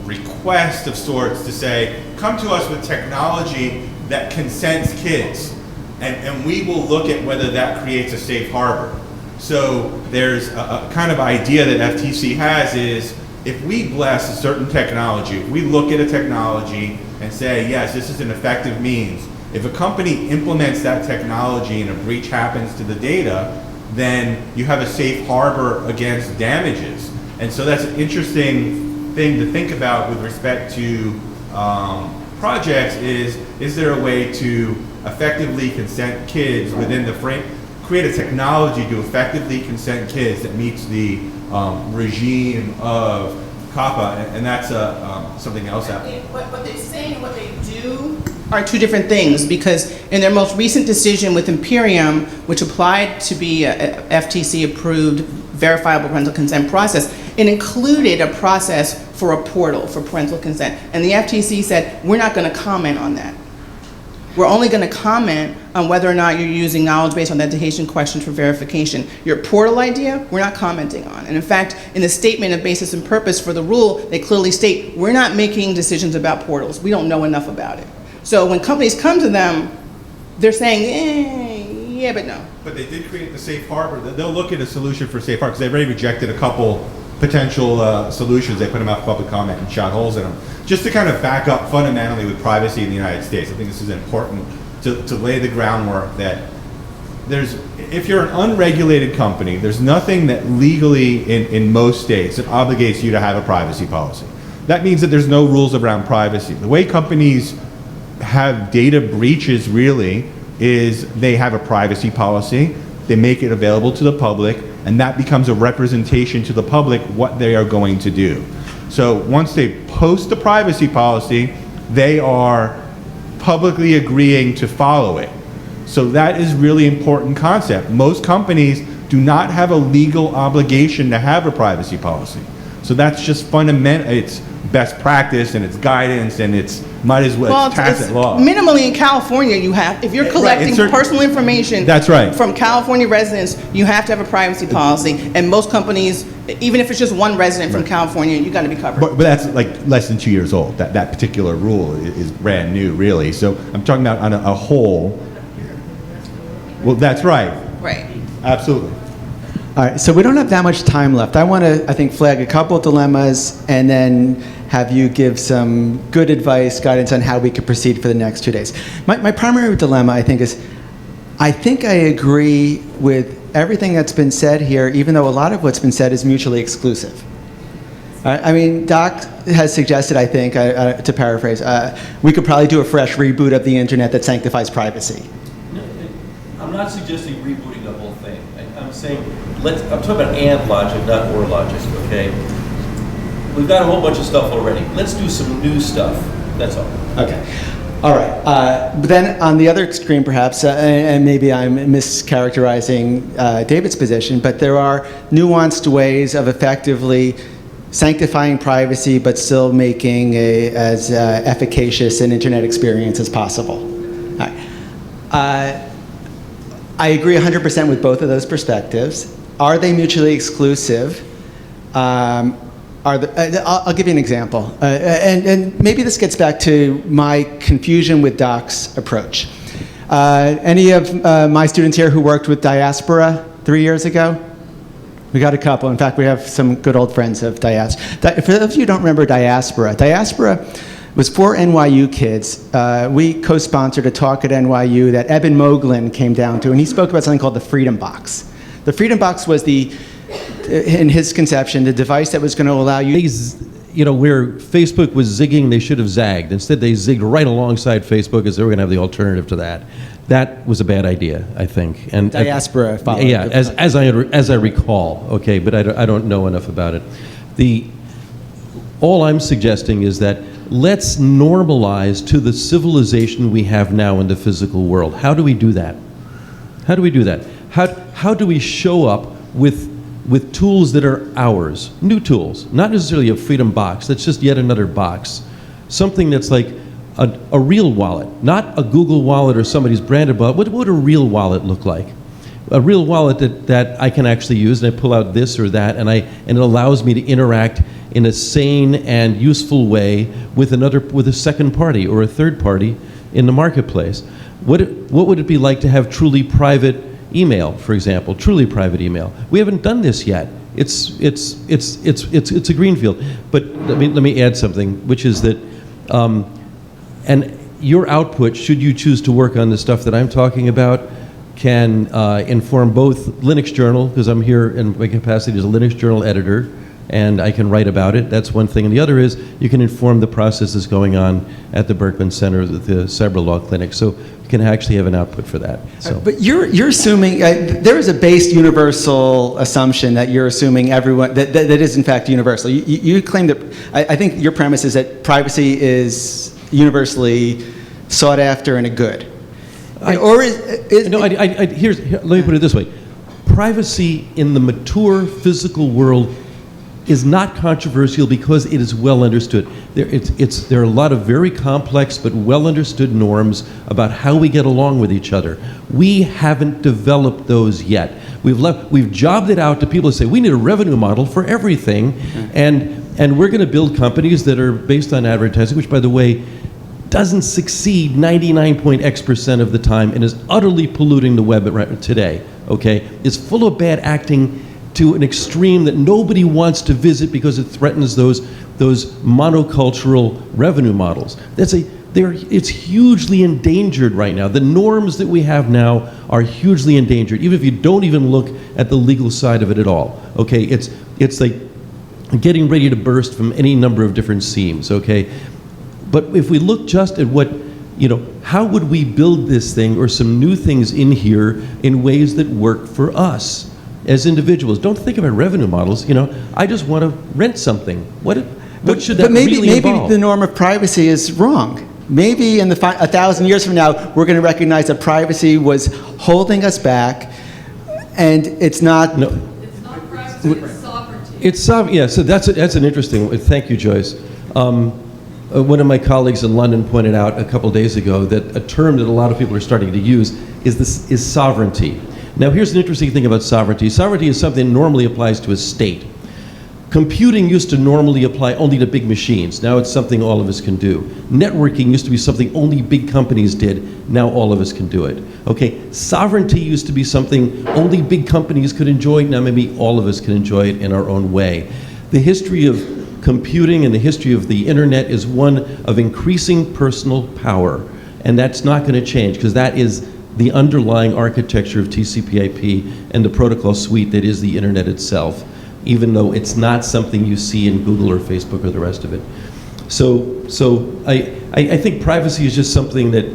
Speaker 8: request of sorts to say, come to us with technology that consents kids, and we will look at whether that creates a safe harbor. So there's a kind of idea that FTC has is, if we bless a certain technology, if we look at a technology and say, yes, this is an effective means, if a company implements that technology and a breach happens to the data, then you have a safe harbor against damages. And so that's an interesting thing to think about with respect to projects is there a way to effectively consent kids within the frame, create a technology to effectively consent kids that meets the regime of COPPA, and that's something else out there.
Speaker 4: What they say and what they do are two different things, because in their most recent decision with Imperium, which applied to be a FTC-approved verifiable parental consent process, it included a process for a portal for parental consent. And the FTC said, we're not going to comment on that. We're only going to comment on whether or not you're using knowledge-based authentication questions for verification. Your portal idea, we're not commenting on. And in fact, in the statement of basis and purpose for the rule, they clearly state, we're not making decisions about portals. We don't know enough about it. So when companies come to them, they're saying, yeah, but no.
Speaker 8: But they did create the safe harbor. They'll look at a solution for safe harbor, because they've already rejected a couple potential solutions. They put them out for public comment and shot holes in them. Just to kind of back up fundamentally with privacy in the United States, I think this is important to lay the groundwork that if you're an unregulated company, there's nothing that legally in most states that obligates you to have a privacy policy. That means that there's no rules around privacy. The way companies have data breaches really is they have a privacy policy, they make it available to the public, and that becomes a representation to the public what they are going to do. So once they post the privacy policy, they are publicly agreeing to follow it. So that is really important concept. Most companies do not have a legal obligation to have a privacy policy. So that's just fundamental. It's best practice and it's guidance and it's might as well it's tacit law.
Speaker 4: Minimally in California, you have, if you're collecting personal information
Speaker 8: that's right.
Speaker 4: from California residents, you have to have a privacy policy. And most companies, even if it's just one resident from California, you got to be covered.
Speaker 8: But that's like less than 2 years old. That particular rule is brand new, really. So I'm talking about on a whole. Well, that's right.
Speaker 4: Right.
Speaker 8: Absolutely.
Speaker 2: All right, so we don't have that much time left. I want to, I think, flag a couple dilemmas and then have you give some good advice, guidance on how we could proceed for the next 2 days. My primary dilemma, I think, is I think I agree with everything that's been said here, even though a lot of what's been said is mutually exclusive. I mean, Doc has suggested, I think, to paraphrase, we could probably do a fresh reboot of the internet that sanctifies privacy.
Speaker 7: I'm not suggesting rebooting the whole thing. I'm saying, I'm talking about and logic, not or logic, okay? We've got a whole bunch of stuff already. Let's do some new stuff. That's all.
Speaker 2: Okay. All right. But then on the other extreme, perhaps, and maybe I'm mischaracterizing David's position, but there are nuanced ways of effectively sanctifying privacy, but still making as efficacious an internet experience as possible. All right. I agree 100% with both of those perspectives. Are they mutually exclusive? I'll give you an example. And maybe this gets back to my confusion with Doc's approach. Any of my students here who worked with Diaspora 3 years ago? We got a couple. In fact, we have some good old friends of Diaspora. For those of you who don't remember Diaspora was for NYU kids. We co-sponsored a talk at NYU that Eben Moglen came down to, and he spoke about something called the Freedom Box. The Freedom Box was in his conception, the device that was going to allow you...
Speaker 7: where Facebook was zigging, they should have zagged. Instead, they zigged right alongside Facebook as they were going to have the alternative to that. That was a bad idea, I think. And
Speaker 2: Diaspora followed.
Speaker 7: Yeah, as I recall, okay, but I don't know enough about it. All I'm suggesting is that let's normalize to the civilization we have now in the physical world. How do we do that? How do we do that? How do we show up with tools that are ours, new tools, not necessarily a Freedom Box, that's just yet another box. Something that's like a real wallet, not a Google wallet or somebody's branded wallet. What would a real wallet look like? A real wallet that I can actually use, and I pull out this or that, and it allows me to interact in a sane and useful way with a second party or a third party in the marketplace. What would it be like to have truly private email, for example, truly private email? We haven't done this yet. It's a greenfield. But let me add something, which is that, and your output, should you choose to work on the stuff that I'm talking about, can inform both Linux Journal, because I'm here in my capacity as a Linux Journal editor, and I can write about it. That's one thing. And the other is you can inform the processes going on at the Berkman Center, the Cyber Law Clinic. So you can actually have an output for that. So.
Speaker 2: But you're assuming, there is a base universal assumption that you're assuming everyone, that is in fact universal. You claim that, I think your premise is that privacy is universally sought after and a good.
Speaker 7: Let me put it this way. Privacy in the mature physical world is not controversial because it is well understood. There are a lot of very complex but well understood norms about how we get along with each other. We haven't developed those yet. We've jobbed it out to people who say we need a revenue model for everything, and we're going to build companies that are based on advertising, which, by the way, doesn't succeed 99.x% of the time and is utterly polluting the web today. Okay, it's full of bad acting to an extreme that nobody wants to visit because it threatens those monocultural revenue models. It's hugely endangered right now. The norms that we have now are hugely endangered, even if you don't even look at the legal side of it at all. Okay, it's like getting ready to burst from any number of different seams. Okay, but if we look just at what, how would we build this thing or some new things in here in ways that work for us as individuals? Don't think about revenue models. I just want to rent something. What should that really involve?
Speaker 2: Maybe the norm of privacy is wrong. Maybe in 1,000 years from now, we're going to recognize that privacy was holding us back, and it's not.
Speaker 7: No.
Speaker 9: It's not privacy. It's sovereignty.
Speaker 7: It's sovereignty. Yeah. So that's an interesting. Thank you, Joyce. One of my colleagues in London pointed out a couple days ago that a term that a lot of people are starting to use is sovereignty. Now, here's an interesting thing about sovereignty. Sovereignty is something that normally applies to a state. Computing used to normally apply only to big machines. Now it's something all of us can do. Networking used to be something only big companies did. Now all of us can do it. Okay, sovereignty used to be something only big companies could enjoy. Now maybe all of us can enjoy it in our own way. The history of computing and the history of the internet is one of increasing personal power. And that's not going to change because that is the underlying architecture of TCP/IP and the protocol suite that is the internet itself, even though it's not something you see in Google or Facebook or the rest of it. So I think privacy is just something that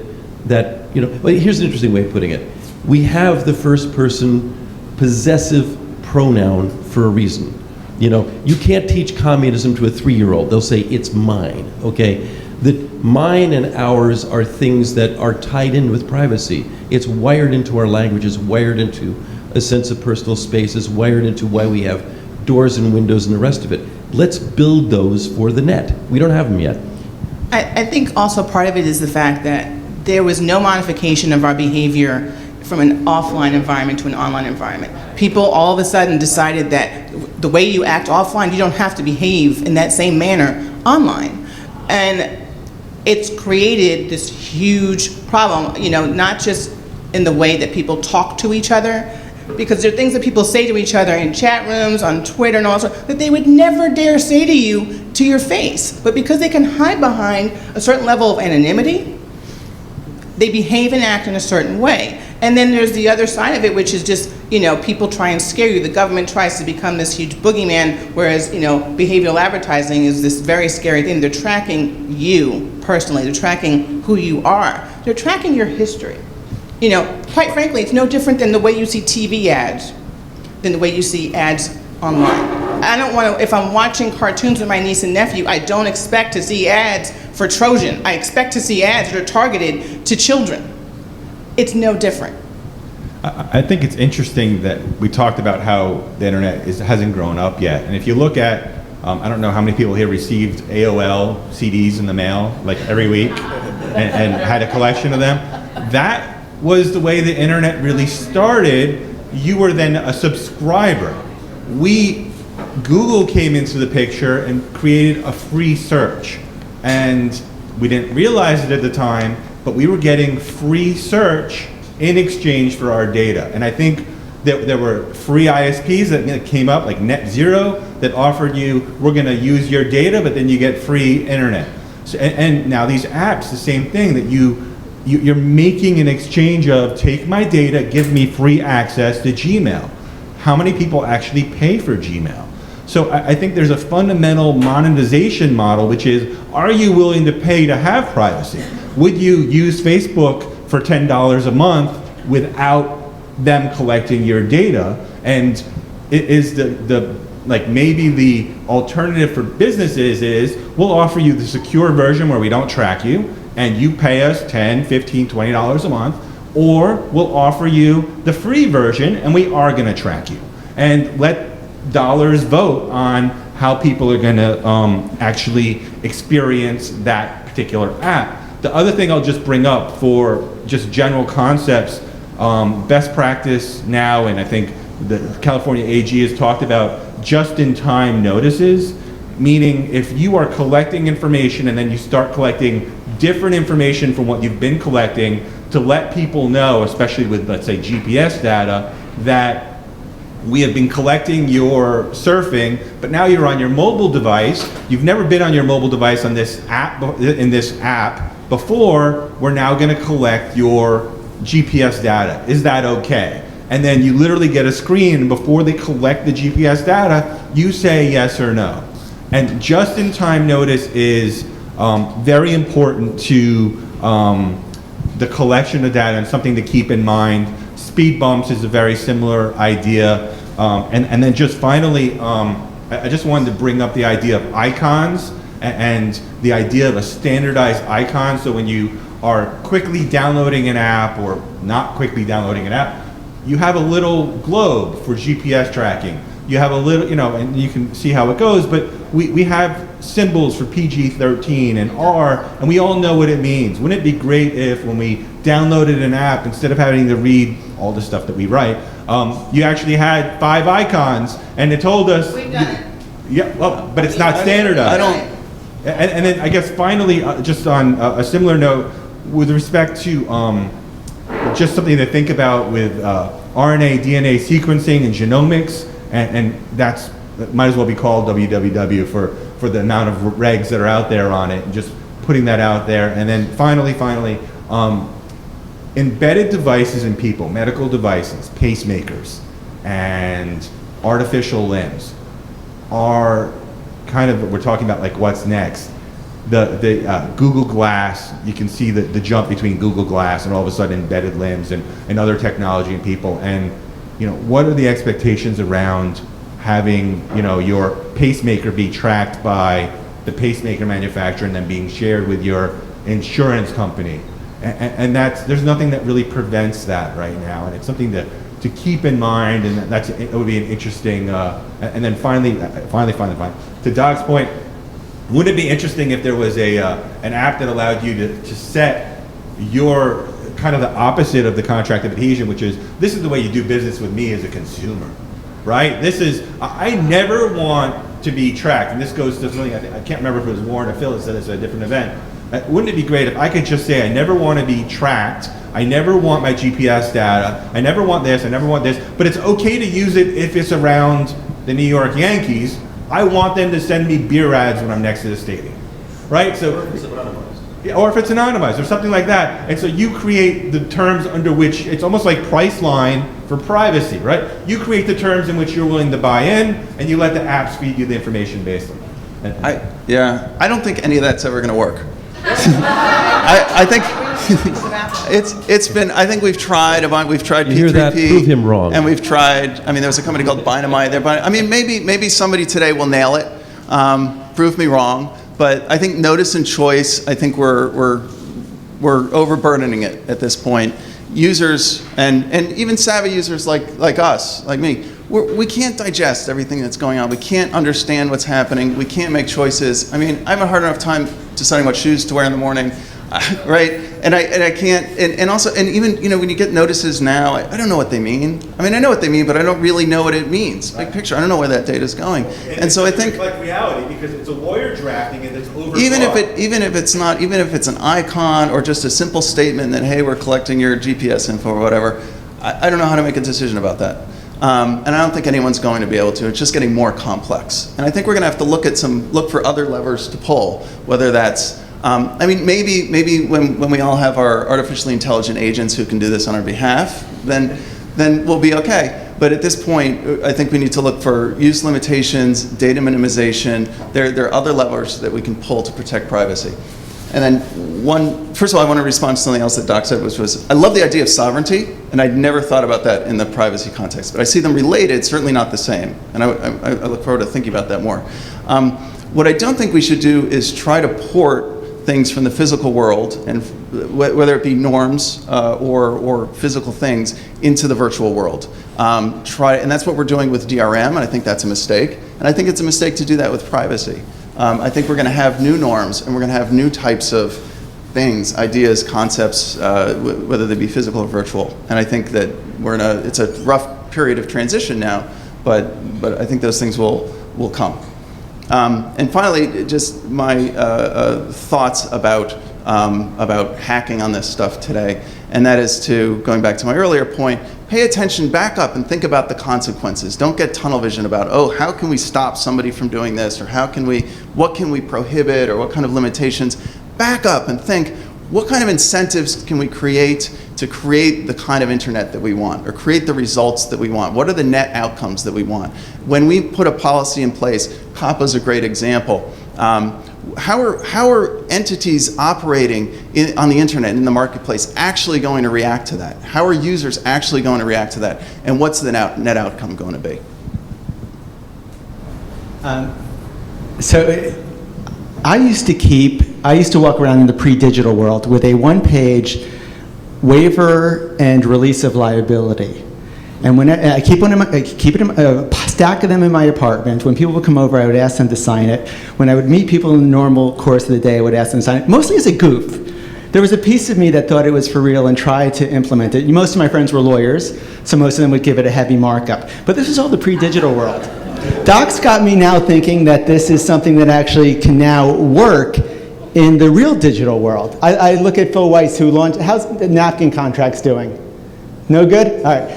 Speaker 7: well, here's an interesting way of putting it. We have the first person possessive pronoun for a reason. You can't teach communism to a 3-year-old. They'll say, it's mine, okay? That mine and ours are things that are tied in with privacy. It's wired into our language, it's wired into a sense of personal space, it's wired into why we have doors and windows and the rest of it. Let's build those for the net. We don't have them yet.
Speaker 4: I think also part of it is the fact that there was no modification of our behavior from an offline environment to an online environment. People all of a sudden decided that the way you act offline, you don't have to behave in that same manner online. And it's created this huge problem, not just in the way that people talk to each other, because there are things that people say to each other in chat rooms, on Twitter and all sorts, that they would never dare say to you to your face. But because they can hide behind a certain level of anonymity, they behave and act in a certain way. And then there's the other side of it, which is just, people try and scare you. The government tries to become this huge boogeyman, whereas, behavioral advertising is this very scary thing. They're tracking you personally. They're tracking who you are. They're tracking your history. Quite frankly, it's no different than the way you see TV ads, than the way you see ads online. I don't want to, if I'm watching cartoons with my niece and nephew, I don't expect to see ads for Trojan. I expect to see ads that are targeted to children. It's no different.
Speaker 8: I think it's interesting that we talked about how the internet hasn't grown up yet. And if you look at, I don't know how many people here received AOL CDs in the mail like every week and had a collection of them. That was the way the internet really started. You were then a subscriber. Google came into the picture and created a free search. And we didn't realize it at the time, but we were getting free search in exchange for our data. And I think that there were free ISPs that came up, like Net Zero, that offered you, we're gonna use your data, but then you get free internet. So, and now these apps, the same thing, that you you're making an exchange of take my data, give me free access to Gmail. How many people actually pay for Gmail? So I think there's a fundamental monetization model, which is, are you willing to pay to have privacy? Would you use Facebook for $10 a month without them collecting your data? And it is maybe the alternative for businesses is, we'll offer you the secure version where we don't track you, and you pay us $10, $15, $20 a month, or we'll offer you the free version and we are gonna track you. And let dollars vote on how people are gonna actually experience that particular app. The other thing I'll just bring up for just general concepts, best practice now, and I think the California AG has talked about just-in-time notices, meaning if you are collecting information and then you start collecting different information from what you've been collecting, to let people know, especially with, let's say, GPS data, that we have been collecting your surfing, but now you're on your mobile device. You've never been on your mobile device on this app, in this app before. We're now going to collect your GPS data. Is that okay? And then you literally get a screen before they collect the GPS data. You say yes or no. And just-in-time notice is very important to the collection of data, and something to keep in mind. Speed bumps is a very similar idea. And then just finally, I just wanted to bring up the idea of icons and the idea of a standardized icon. So when you are quickly downloading an app or not quickly downloading an app, you have a little globe for GPS tracking. You have a little, and you can see how it goes, but we have symbols for PG-13 and R, and we all know what it means. Wouldn't it be great if when we downloaded an app, instead of having to read all the stuff that we write, you actually had 5 icons, and it told us...
Speaker 4: We've done it.
Speaker 8: Yeah, well, but it's not standardized.
Speaker 5: I don't...
Speaker 8: And then I guess finally, just on a similar note, with respect to just something to think about with RNA, DNA sequencing and genomics, and that's might as well be called WWW for the amount of regs that are out there on it, and just putting that out there. And then finally, embedded devices in people, medical devices, pacemakers, and artificial limbs are kind of, we're talking about like what's next. The Google Glass, you can see the jump between Google Glass and all of a sudden embedded limbs and other technology in people. And what are the expectations around having your pacemaker be tracked by the pacemaker manufacturer and then being shared with your insurance company? And there's nothing that really prevents that right now, and it's something to keep in mind, and it would be an interesting. And then finally, to Doc's point, wouldn't it be interesting if there was an app that allowed you to set your kind of the opposite of the contract of adhesion, which is, this is the way you do business with me as a consumer, right? This is, I never want to be tracked, and this goes to something, I can't remember if it was Warren or Phil that said it's a different event. Wouldn't it be great if I could just say, I never want to be tracked, I never want my GPS data, I never want this, I never want this, but it's okay to use it if it's around the New York Yankees. I want them to send me beer ads when I'm next to the stadium, right? So, or if it's anonymized or something like that. And so you create the terms under which, it's almost like Priceline for privacy, right? You create the terms in which you're willing to buy in, and you let the apps feed you the information based on it.
Speaker 5: I don't think any of that's ever going to work. I think it's been. I think we've tried P3P.
Speaker 7: You hear that? Prove him wrong.
Speaker 5: And we've tried. I mean, there was a company called Dynamite there. But I mean, maybe somebody today will nail it. Prove me wrong. But I think notice and choice. I think we're overburdening it at this point. Users and even savvy users like us, like me, we can't digest everything that's going on. We can't understand what's happening. We can't make choices. I mean, I have a hard enough time deciding what shoes to wear in the morning, right? And I can't. And also, and even when you get notices now, I don't know what they mean. I mean, I know what they mean, but I don't really know what it means. Big picture. I don't know where that data is going. And so I think
Speaker 8: it's like reality, because it's a lawyer drafting it that's overbroad.
Speaker 5: even if it's an icon or just a simple statement that, hey, we're collecting your GPS info or whatever, I don't know how to make a decision about that. And I don't think anyone's going to be able to. It's just getting more complex. And I think we're going to have to look for other levers to pull, whether that's I mean, maybe when we all have our artificially intelligent agents who can do this on our behalf, then we'll be okay. But at this point, I think we need to look for use limitations, data minimization. There are other levers that we can pull to protect privacy. And then first of all, I want to respond to something else that Doc said, which was, I love the idea of sovereignty, and I'd never thought about that in the privacy context. But I see them related, certainly not the same. And I look forward to thinking about that more. What I don't think we should do is try to port things from the physical world, and whether it be norms or physical things, into the virtual world. And that's what we're doing with DRM, and I think that's a mistake. And I think it's a mistake to do that with privacy. I think we're going to have new norms, and we're going to have new types of things, ideas, concepts, whether they be physical or virtual. And I think that it's a rough period of transition now, but I think those things will come. And finally, just my thoughts about hacking on this stuff today, and that is going back to my earlier point, pay attention, back up and think about the consequences. Don't get tunnel vision about, oh, how can we stop somebody from doing this, or what can we prohibit, or what kind of limitations. Back up and think, what kind of incentives can we create to create the kind of internet that we want, or create the results that we want? What are the net outcomes that we want? When we put a policy in place, COPPA's a great example. How are entities operating on the internet, in the marketplace, actually going to react to that? How are users actually going to react to that? And what's the net outcome going to be?
Speaker 2: So I used to walk around in the pre-digital world with a one-page waiver and release of liability. And when I keep a stack of them in my apartment. When people would come over, I would ask them to sign it. When I would meet people in the normal course of the day, I would ask them to sign it, mostly as a goof. There was a piece of me that thought it was for real and tried to implement it. Most of my friends were lawyers, so most of them would give it a heavy markup. But this was all the pre-digital world. Doc's got me now thinking that this is something that actually can now work in the real digital world. I look at Phil Weiss, who launched, how's the napkin contracts doing? No good? All right.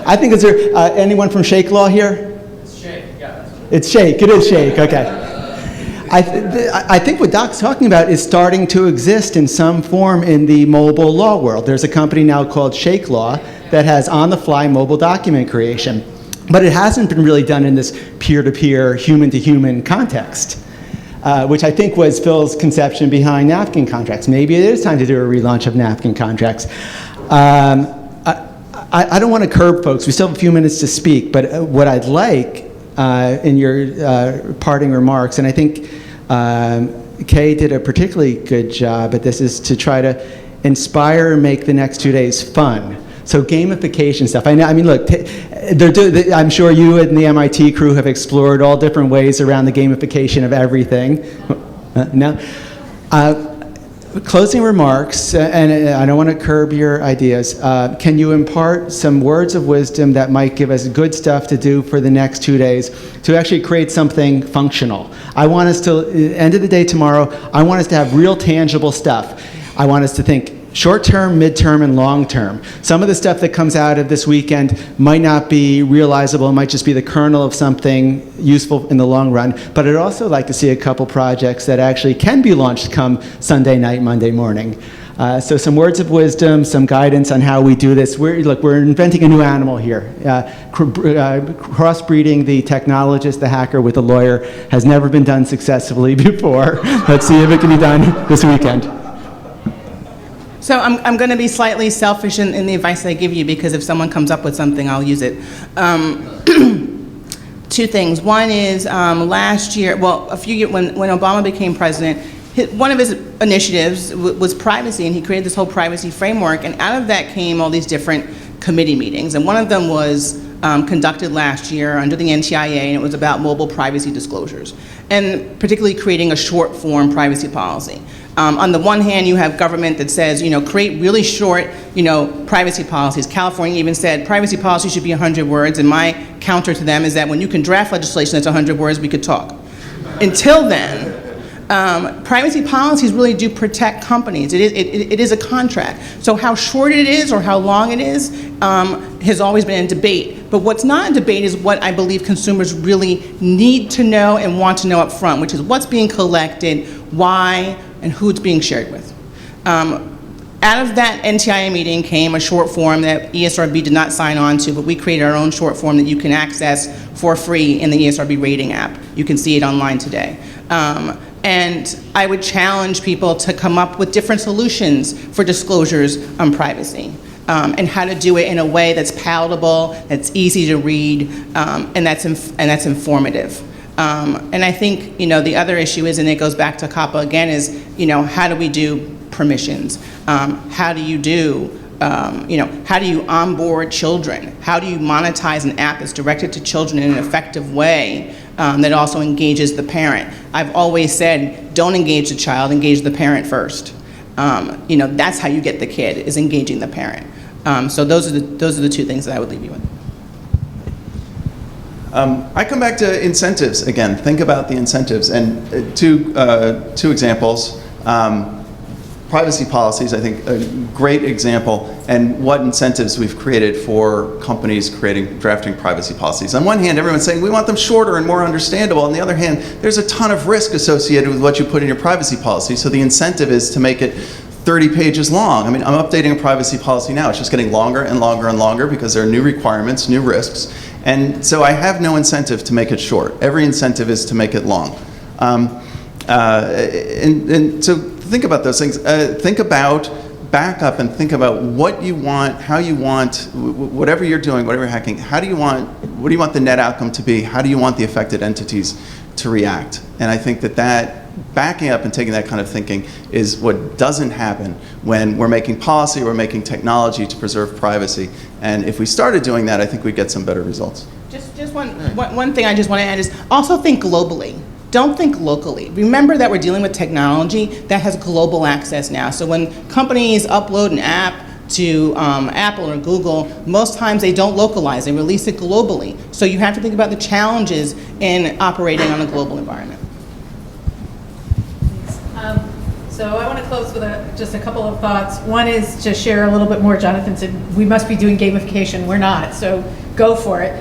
Speaker 2: I think, is there anyone from Shake Law here?
Speaker 1: It's Shake, yeah.
Speaker 2: It's Shake, it is Shake, okay. I think what Doc's talking about is starting to exist in some form in the mobile law world. There's a company now called Shake Law that has on-the-fly mobile document creation. But it hasn't been really done in this peer-to-peer, human-to-human context, which I think was Phil's conception behind napkin contracts. Maybe it is time to do a relaunch of napkin contracts. I don't want to curb folks. We still have a few minutes to speak, but what I'd like in your parting remarks, and I think Kay did a particularly good job at this, is to try to inspire and make the next 2 days fun. So gamification stuff. I mean, look, I'm sure you and the MIT crew have explored all different ways around the gamification of everything. No? Closing remarks, and I don't want to curb your ideas. Can you impart some words of wisdom that might give us good stuff to do for the next 2 days to actually create something functional? I want us to, end of the day tomorrow, I want us to have real tangible stuff. I want us to think short-term, mid-term, and long-term. Some of the stuff that comes out of this weekend might not be realizable. It might just be the kernel of something useful in the long run. But I'd also like to see a couple projects that actually can be launched come Sunday night, Monday morning. So some words of wisdom, some guidance on how we do this. We're inventing a new animal here. Crossbreeding the technologist, the hacker, with the lawyer has never been done successfully before. Let's see if it can be done this weekend.
Speaker 4: So I'm going to be slightly selfish in the advice I give you, because if someone comes up with something, I'll use it. Two things. One is last year, well, a few years, when Obama became president, one of his initiatives was privacy, and he created this whole privacy framework, and out of that came all these different committee meetings, and one of them was conducted last year under the NTIA, and it was about mobile privacy disclosures, and particularly creating a short form privacy policy. On the one hand, you have government that says, create really short, privacy policies. California even said privacy policy should be 100 words, and my counter to them is that when you can draft legislation that's 100 words, we could talk. Until then, privacy policies really do protect companies. It is a contract. So how short it is or how long it is has always been in debate. But what's not in debate is what I believe consumers really need to know and want to know up front, which is what's being collected, why, and who it's being shared with. Out of that NTIA meeting came a short form that ESRB did not sign on to, but we created our own short form that you can access for free in the ESRB rating app. You can see it online today. And I would challenge people to come up with different solutions for disclosures on privacy, and how to do it in a way that's palatable, that's easy to read, and that's informative. And I think, the other issue is, and it goes back to COPPA again, is, how do we do permissions? How do you how do you onboard children? How do you monetize an app that's directed to children in an effective way that also engages the parent? I've always said, don't engage the child, engage the parent first. That's how you get the kid, is engaging the parent. So those are the two things that I would leave you with.
Speaker 5: I come back to incentives again. Think about the incentives, and two examples. Privacy policies, I think, a great example, and what incentives we've created for companies drafting privacy policies. On one hand, everyone's saying we want them shorter and more understandable. On the other hand, there's a ton of risk associated with what you put in your privacy policy. So the incentive is to make it 30 pages long. I mean, I'm updating a privacy policy now. It's just getting longer and longer and longer because there are new requirements, new risks. And so I have no incentive to make it short. Every incentive is to make it long. And so think about those things. Think about, back up and think about what you want, how you want, whatever you're doing, whatever you're hacking, what do you want the net outcome to be? How do you want the affected entities to react? And I think that backing up and taking that kind of thinking is what doesn't happen when we're making policy, we're making technology to preserve privacy. And if we started doing that, I think we'd get some better results.
Speaker 4: Just one thing I just want to add is also think globally. Don't think locally. Remember that we're dealing with technology that has global access now. So when companies upload an app to Apple or Google, most times they don't localize, they release it globally. So you have to think about the challenges in operating on a global environment.
Speaker 6: So I want to close with just a couple of thoughts. One is to share a little bit more. Jonathan said we must be doing gamification. We're not, so go for it.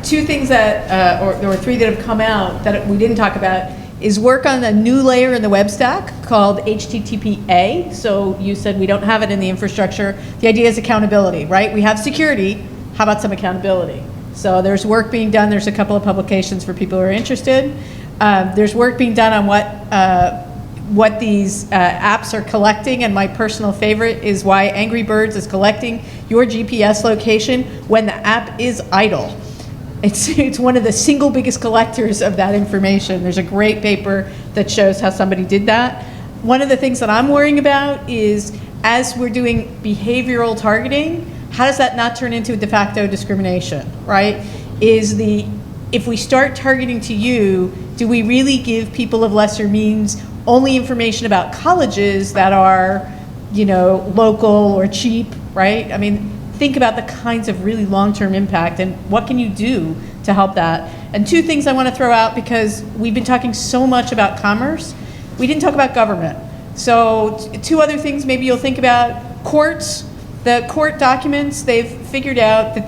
Speaker 6: Two things that, or three that have come out that we didn't talk about is work on a new layer in the web stack called HTTPA. So you said we don't have it in the infrastructure. The idea is accountability, right? We have security. How about some accountability? So there's work being done. There's a couple of publications for people who are interested. There's work being done on what these apps are collecting, and my personal favorite is why Angry Birds is collecting your GPS location when the app is idle. It's one of the single biggest collectors of that information. There's a great paper that shows how somebody did that. One of the things that I'm worrying about is, as we're doing behavioral targeting, how does that not turn into de facto discrimination, right? If we start targeting to you, do we really give people of lesser means only information about colleges that are, local or cheap, right? I mean, think about the kinds of really long-term impact and what can you do to help that. And two things I want to throw out, because we've been talking so much about commerce, we didn't talk about government. So two other things maybe you'll think about. Courts, the court documents, they've figured out that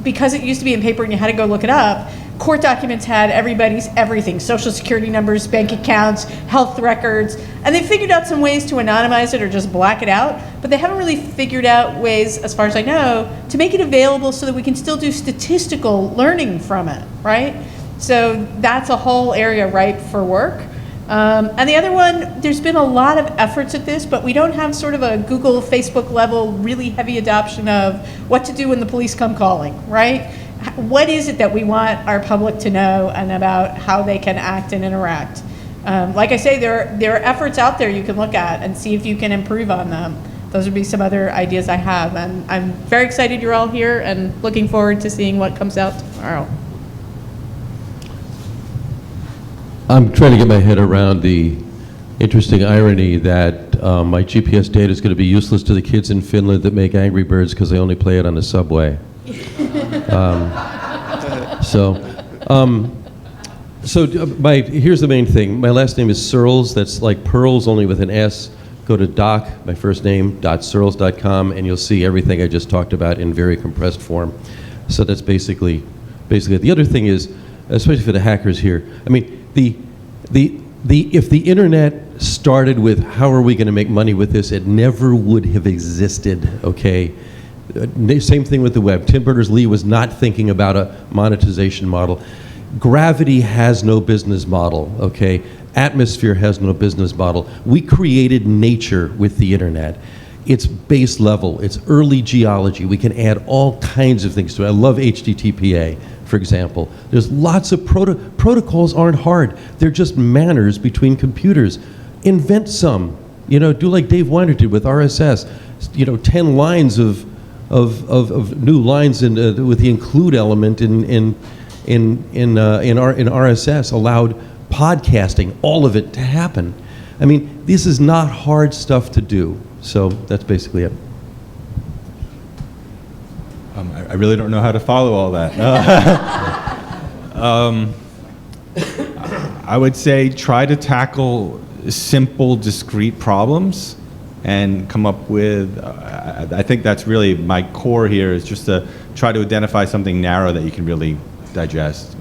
Speaker 6: because it used to be in paper and you had to go look it up, court documents had everybody's everything, social security numbers, bank accounts, health records, and they figured out some ways to anonymize it or just black it out, but they haven't really figured out ways, as far as I know, to make it available so that we can still do statistical learning from it, right? So that's a whole area ripe for work. And the other one, there's been a lot of efforts at this, but we don't have sort of a Google, Facebook level, really heavy adoption of what to do when the police come calling, right? What is it that we want our public to know and about how they can act and interact? Like I say, there are efforts out there you can look at and see if you can improve on them. Those would be some other ideas I have. And I'm very excited you're all here and looking forward to seeing what comes out tomorrow.
Speaker 7: I'm trying to get my head around the interesting irony that my GPS data is going to be useless to the kids in Finland that make Angry Birds because they only play it on the subway. Here's the main thing. My last name is Searls. That's like pearls, only with an S. Go to my first name, .searls.com, and you'll see everything I just talked about in very compressed form. So that's basically it. The other thing is, especially for the hackers here, I mean, if the internet started with how are we going to make money with this, it never would have existed, okay? Same thing with the web. Tim Berners-Lee was not thinking about a monetization model. Gravity has no business model, okay? Atmosphere has no business model. We created nature with the internet. It's base level, it's early geology. We can add all kinds of things to it. I love HTTPA, for example. There's lots of protocols aren't hard. They're just manners between computers. Invent some, you know, do like Dave Weiner did with RSS. You know, 10 lines of new lines with the include element in RSS allowed podcasting, all of it to happen. I mean, this is not hard stuff to do. So that's basically it.
Speaker 8: I really don't know how to follow all that. I would say try to tackle simple, discrete problems and come up with, I think that's really my core here, is just to try to identify something narrow that you can really digest.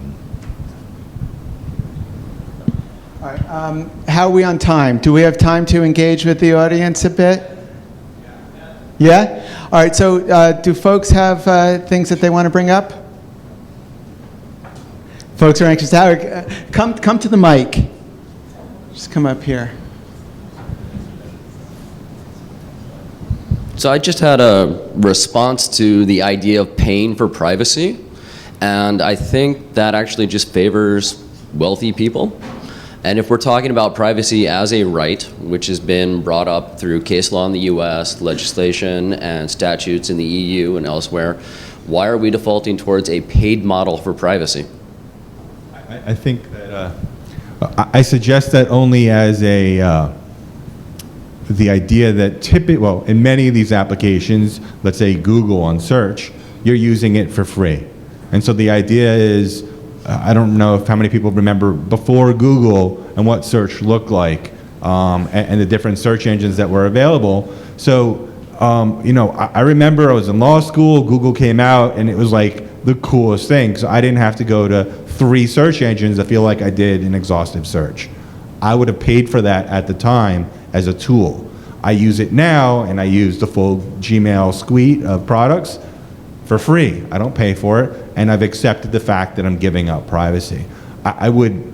Speaker 2: All right, how are we on time? Do we have time to engage with the audience a bit? Yeah? All right, so do folks have things that they want to bring up? Folks are anxious. Howard, come to the mic. Just come up here.
Speaker 10: So I just had a response to the idea of paying for privacy, and I think that actually just favors wealthy people. And if we're talking about privacy as a right, which has been brought up through case law in the US, legislation and statutes in the EU and elsewhere, why are we defaulting towards a paid model for privacy?
Speaker 8: I think that I suggest that only as a the idea that well, in many of these applications, let's say Google on search, you're using it for free. And so the idea is, I don't know how many people remember before Google and what search looked like, and the different search engines that were available. So, you know, I remember I was in law school, Google came out, and it was like the coolest thing. So I didn't have to go to 3 search engines to feel like I did an exhaustive search. I would have paid for that at the time as a tool. I use it now, and I use the full Gmail suite of products for free. I don't pay for it, and I've accepted the fact that I'm giving up privacy. I would,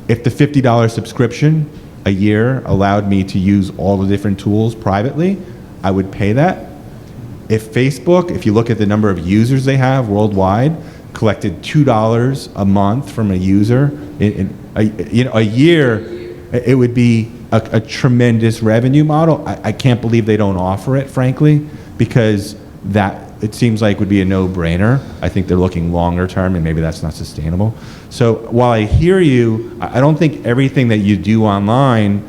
Speaker 8: if the $50 subscription a year allowed me to use all the different tools privately, I would pay that. If Facebook, if you look at the number of users they have worldwide, collected $2 a month from a user in a year, it would be a tremendous revenue model. I can't believe they don't offer it, frankly, because that it seems like would be a no-brainer. I think they're looking longer term, and maybe that's not sustainable. So while I hear you, I don't think everything that you do online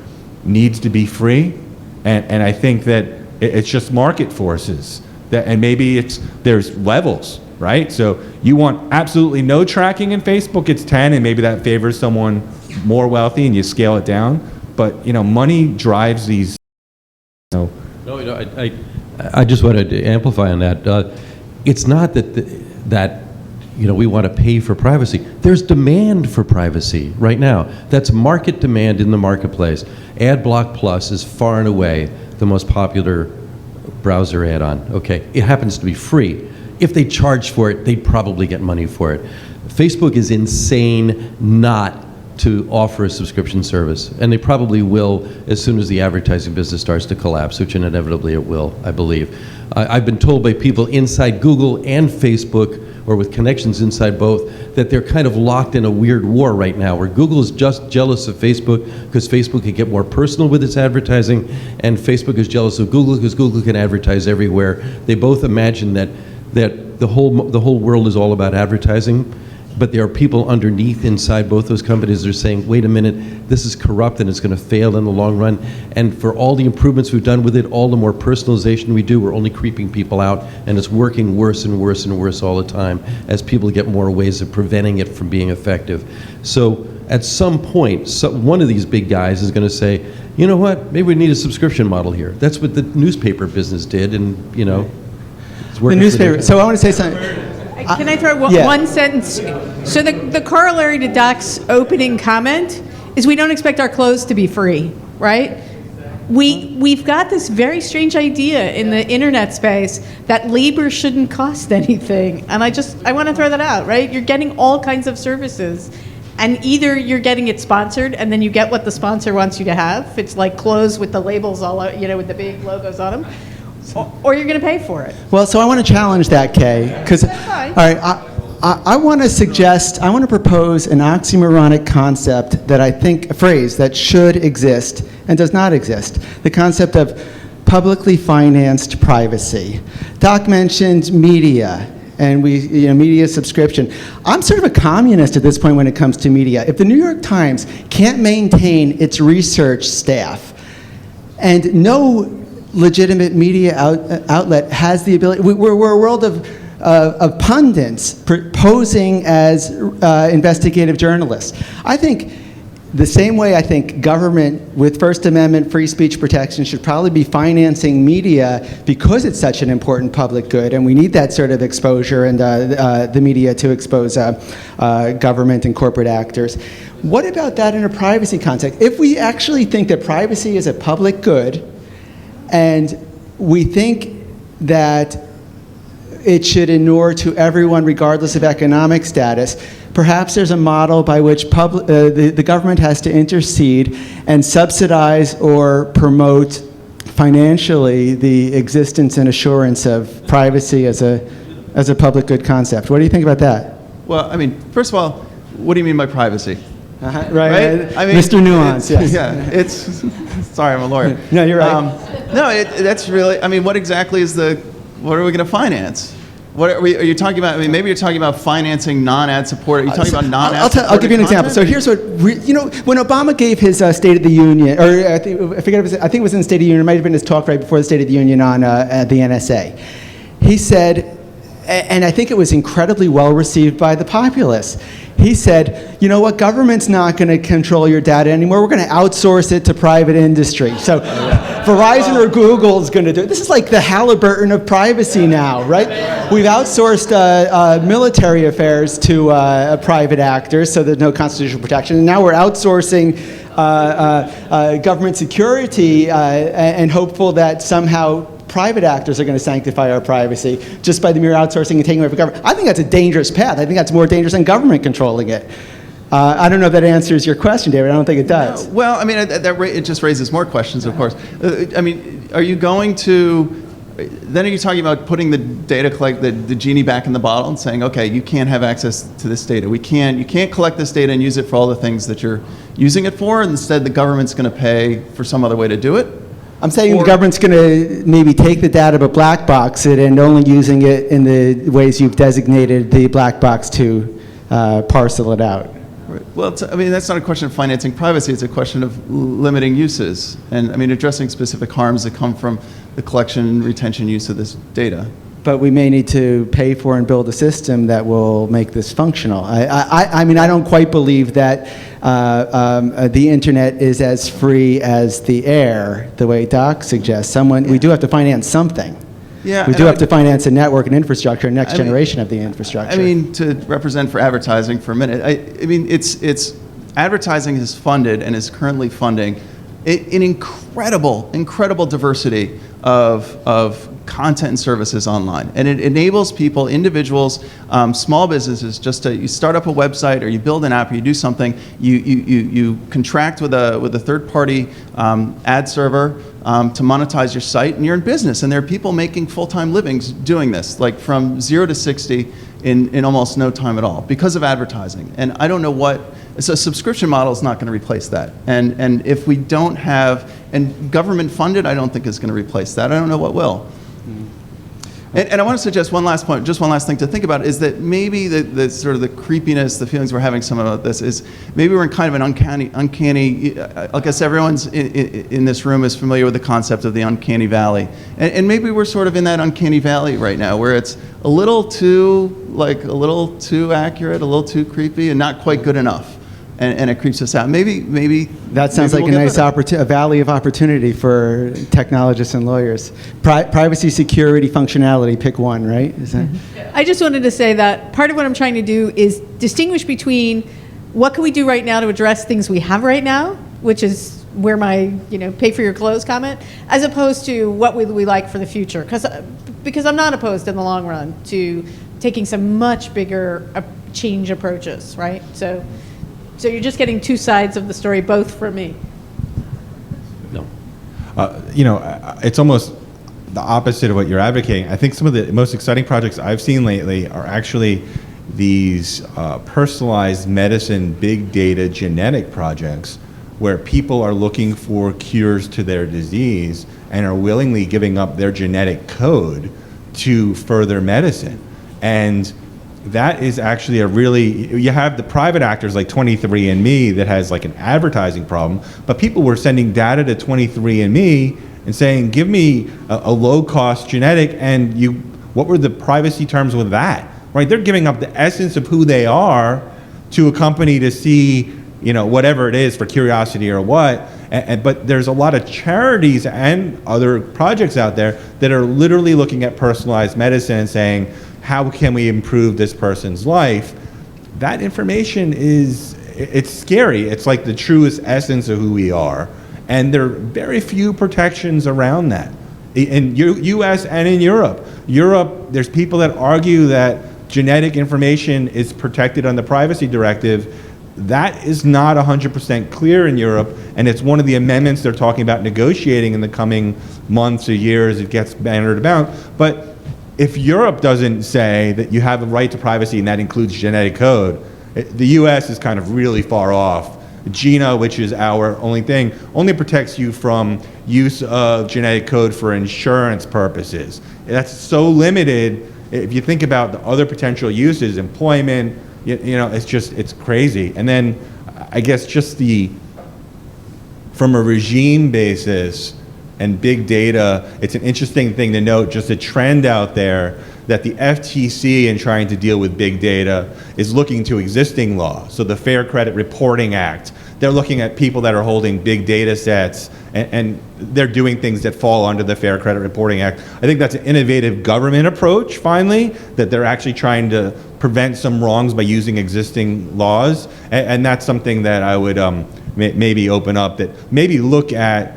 Speaker 8: needs to be free, and I think that it's just market forces, and maybe there's levels, right? So you want absolutely no tracking in Facebook, it's 10, and maybe that favors someone more wealthy, and you scale it down. But you know, money drives these.
Speaker 7: No, I just wanted to amplify on that. It's not that you know we want to pay for privacy. There's demand for privacy right now. That's market demand in the marketplace. AdBlock Plus is far and away the most popular browser add-on. Okay, it happens to be free. If they charge for it, they'd probably get money for it. Facebook is insane not to offer a subscription service, and they probably will as soon as the advertising business starts to collapse, which inevitably it will, I believe. I've been told by people inside Google and Facebook, or with connections inside both, that they're kind of locked in a weird war right now, where Google is just jealous of Facebook because Facebook can get more personal with its advertising, and Facebook is jealous of Google because Google can advertise everywhere. They both imagine that the whole world is all about advertising. But there are people underneath inside both those companies that are saying, wait a minute, this is corrupt and it's going to fail in the long run. And for all the improvements we've done with it, all the more personalization we do, we're only creeping people out, and it's working worse and worse and worse all the time as people get more ways of preventing it from being effective. So at some point, one of these big guys is going to say, you know what, maybe we need a subscription model here. That's what the newspaper business did, and you know, it's working.
Speaker 2: The newspaper, so I want to say something.
Speaker 6: Can I throw one sentence? So the corollary to Doc's opening comment is we don't expect our clothes to be free. right? We've got this very strange idea in the internet space that labor shouldn't cost anything. And I want to throw that out, right? You're getting all kinds of services. And either you're getting it sponsored and then you get what the sponsor wants you to have. It's like clothes with the labels all out, with the big logos on them. Or you're going to pay for it.
Speaker 2: Well, so I want to challenge that, Kay. Because, all right, I want to propose an oxymoronic concept that I think, a phrase that should exist and does not exist. The concept of publicly financed privacy. Doc mentioned media. And media subscription. I'm sort of a communist at this point when it comes to media. If the New York Times can't maintain its research staff, and no legitimate media outlet has the ability, we're a world of pundits posing as investigative journalists. I think the same way I think government with First Amendment free speech protection should probably be financing media because it's such an important public good, and we need that sort of exposure and the media to expose government and corporate actors. What about that in a privacy context? If we actually think that privacy is a public good, and we think that it should inure to everyone regardless of economic status, perhaps there's a model by which the government has to intercede and subsidize or promote financially the existence and assurance of privacy as a public good concept. What do you think about that?
Speaker 5: Well, I mean, first of all, what do you mean by privacy?
Speaker 2: Right?
Speaker 5: I mean,
Speaker 2: Mr. Nuance, yes.
Speaker 5: Yeah, it's, sorry, I'm a lawyer.
Speaker 2: No, you're right.
Speaker 5: That's really, I mean, what exactly is what are we going to finance? What are you talking about? I mean, maybe you're talking about financing non-ad support. Are you talking about non-ad support?
Speaker 2: I'll give you an example. So here's what, when Obama gave his State of the Union, or I think it was in the State of the Union, it might have been his talk right before the State of the Union on the NSA. He said, and I think it was incredibly well received by the populace. He said, you know what, government's not going to control your data anymore. We're going to outsource it to private industry. So Verizon or Google is going to do it. This is like the Halliburton of privacy now, right? We've outsourced military affairs to private actors, so there's no constitutional protection. And now we're outsourcing government security and hopeful that somehow private actors are going to sanctify our privacy just by the mere outsourcing and taking away from government. I think that's a dangerous path. I think that's more dangerous than government controlling it. I don't know if that answers your question, David. I don't think it does.
Speaker 5: Well, I mean, it just raises more questions, of course. I mean, are you going to, then are you talking about putting the data, the genie back in the bottle and saying, okay, you can't have access to this data. You can't collect this data and use it for all the things that you're using it for, and instead the government's going to pay for some other way to do it?
Speaker 2: I'm saying the government's going to maybe take the data but black box it and only using it in the ways you've designated the black box to parcel it out.
Speaker 5: Right. Well, I mean, that's not a question of financing privacy. It's a question of limiting uses and, I mean, addressing specific harms that come from the collection and retention use of this data.
Speaker 2: But we may need to pay for and build a system that will make this functional. I mean, I don't quite believe that the internet is as free as the air, the way Doc suggests. We do have to finance something.
Speaker 5: Yeah,
Speaker 2: we do have to finance a network and infrastructure, next generation of the infrastructure.
Speaker 5: I mean, to represent for advertising for a minute, I mean, it's advertising is funded and is currently funding an incredible diversity of content and services online, and it enables people, individuals, small businesses, you start up a website or you build an app or you do something, you contract with a third-party ad server to monetize your site, and you're in business. And there are people making full-time livings doing this, like from 0 to 60 in almost no time at all because of advertising. And I don't know so a subscription model is not going to replace that. And if we don't have, and government funded, I don't think is going to replace that. I don't know what will. And I want to suggest one last point, just one last thing to think about, is that maybe the sort of the creepiness, the feelings we're having some about this is maybe we're in kind of an uncanny, I guess everyone's in this room is familiar with the concept of the uncanny valley. And maybe we're sort of in that uncanny valley right now where it's a little too accurate, a little too creepy, and not quite good enough. And it creeps us out. Maybe
Speaker 2: that sounds like a nice a valley of opportunity for technologists and lawyers. Privacy, security, functionality. Pick one, right? Is that?
Speaker 6: I just wanted to say that part of what I'm trying to do is distinguish between what can we do right now to address things we have right now, which is wear my, pay for your clothes comment, as opposed to what would we like for the future? Because I'm not opposed in the long run to taking some much bigger change approaches, right? So you're just getting two sides of the story, both from me.
Speaker 7: No.
Speaker 8: It's almost the opposite of what you're advocating. I think some of the most exciting projects I've seen lately are actually these personalized medicine, big data, genetic projects where people are looking for cures to their disease and are willingly giving up their genetic code to further medicine. And that is actually you have the private actors like 23andMe that has like an advertising problem, but people were sending data to 23andMe and saying, give me a low-cost genetic, and what were the privacy terms with that? Right, they're giving up the essence of who they are to a company to see, whatever it is for curiosity or what. But there's a lot of charities and other projects out there that are literally looking at personalized medicine and saying, how can we improve this person's life? That information it's scary. It's like the truest essence of who we are. And there are very few protections around that. In US and in Europe. There's people that argue that genetic information is protected on the privacy directive. That is not 100% clear in Europe, and it's one of the amendments they're talking about negotiating in the coming months or years. It gets bannered about. But if Europe doesn't say that you have a right to privacy and that includes genetic code, the US is kind of really far off. GINA, which is our only thing, only protects you from use of genetic code for insurance purposes. That's so limited. If you think about the other potential uses, employment, it's crazy. And then I guess from a regime basis and big data, it's an interesting thing to note, just a trend out there that the FTC in trying to deal with big data is looking to existing law. So the Fair Credit Reporting Act, they're looking at people that are holding big data sets and they're doing things that fall under the Fair Credit Reporting Act. I think that's an innovative government approach, finally, that they're actually trying to prevent some wrongs by using existing laws. And that's something that I would maybe open up, that maybe look at,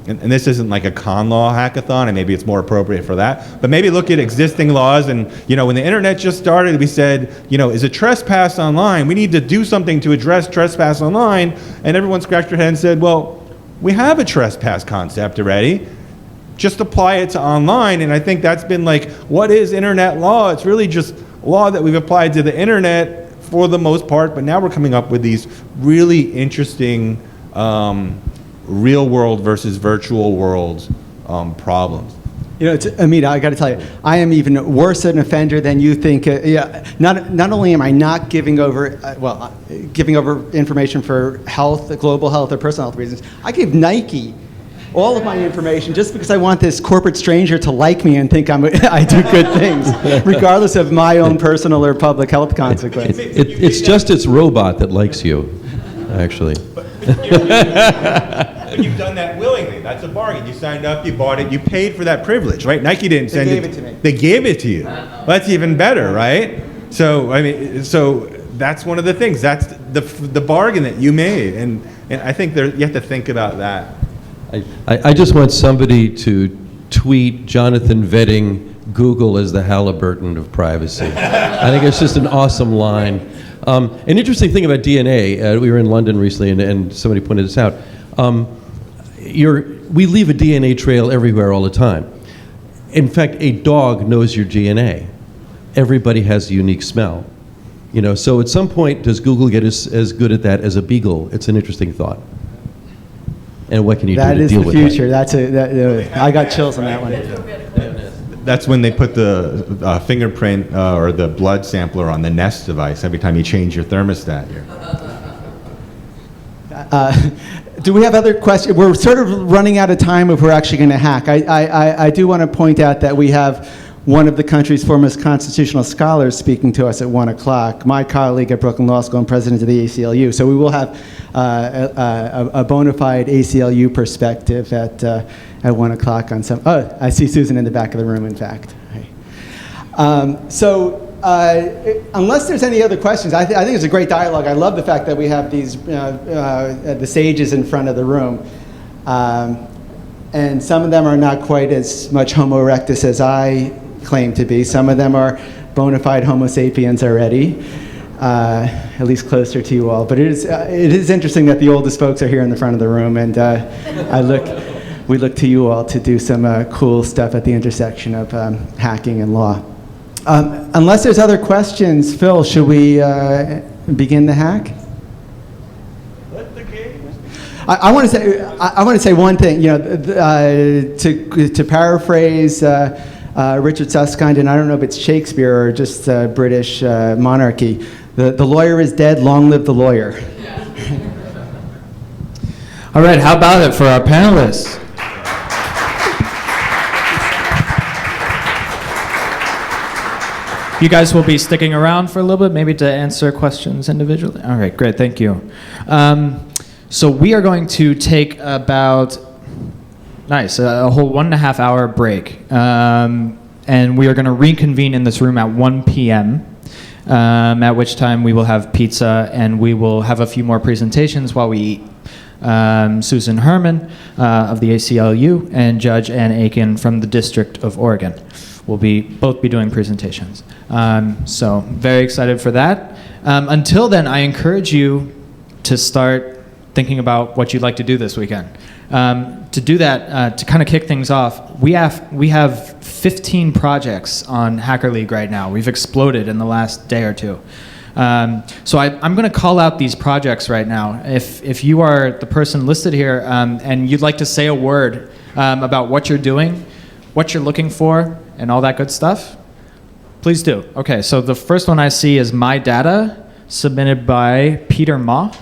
Speaker 8: and this isn't like a con law hackathon, and maybe it's more appropriate for that, but maybe look at existing laws. And when the internet just started, we said, is a trespass online? We need to do something to address trespass online. And everyone scratched their head and said, well, we have a trespass concept already. Just apply it to online. And I think that's been like, what is internet law? It's really just law that we've applied to the internet for the most part, but now we're coming up with these really interesting real world versus virtual world problems.
Speaker 2: Amyt, I got to tell you, I am even worse an offender than you think. Not only am I not giving over information for health, global health, or personal health reasons, I give Nike all of my information just because I want this corporate stranger to like me and think I do good things, regardless of my own personal or public health consequences.
Speaker 7: It's just its robot that likes you, actually.
Speaker 8: But you've done that willingly. That's a bargain. You signed up, you bought it, you paid for that privilege, right? Nike didn't send it. They gave it to me. They gave it to you. Well, that's even better, right? So that's one of the things. That's the bargain that you made, and I think you have to think about that.
Speaker 7: I just want somebody to tweet Jonathan vetting Google as the Halliburton of privacy. I think it's just an awesome line. An interesting thing about DNA, we were in London recently, and somebody pointed this out. We leave a DNA trail everywhere all the time. In fact, a dog knows your DNA. Everybody has a unique smell. So at some point, does Google get as good at that as a beagle? It's an interesting thought. And what can you do to deal with that?
Speaker 2: That is the future. I got chills on that one.
Speaker 8: That's when they put the fingerprint or the blood sampler on the Nest device every time you change your thermostat here.
Speaker 2: Do we have other questions? We're sort of running out of time if we're actually going to hack. I do want to point out that we have one of the country's foremost constitutional scholars speaking to us at 1 o'clock, my colleague at Brooklyn Law School and president of the ACLU. So we will have a bona fide ACLU perspective at 1 o'clock on some. Oh, I see Susan in the back of the room, in fact. Unless there's any other questions, I think it's a great dialogue. I love the fact that we have these the sages in front of the room. And some of them are not quite as much Homo erectus as I claim to be. Some of them are bona fide Homo sapiens already, at least closer to you all. But it is interesting that the oldest folks are here in the front of the room, and we look to you all to do some cool stuff at the intersection of hacking and law. Unless there's other questions, Phil, should we begin the hack? I want to say one thing. You know, to paraphrase Richard Susskind, and I don't know if it's Shakespeare or just British monarchy. The lawyer is dead. Long live the lawyer.
Speaker 3: All right. How about it for our panelists? You guys will be sticking around for a little bit, maybe to answer questions individually? All right, great, thank you. So we are going to take about, a whole 1.5 hour break. And we are going to reconvene in this room at 1 p.m., at which time we will have pizza and we will have a few more presentations while we eat. Susan Herman of the ACLU and Judge Ann Aiken from the District of Oregon will both be doing presentations. So very excited for that. Until then, I encourage you to start thinking about what you'd like to do this weekend. To do that, to kind of kick things off, we have 15 projects on Hacker League right now. We've exploded in the last day or two. So I'm going to call out these projects right now. If you are the person listed here and you'd like to say a word about what you're doing, what you're looking for, and all that good stuff, please do. Okay, so the first one I see is My Data, submitted by Peter Ma.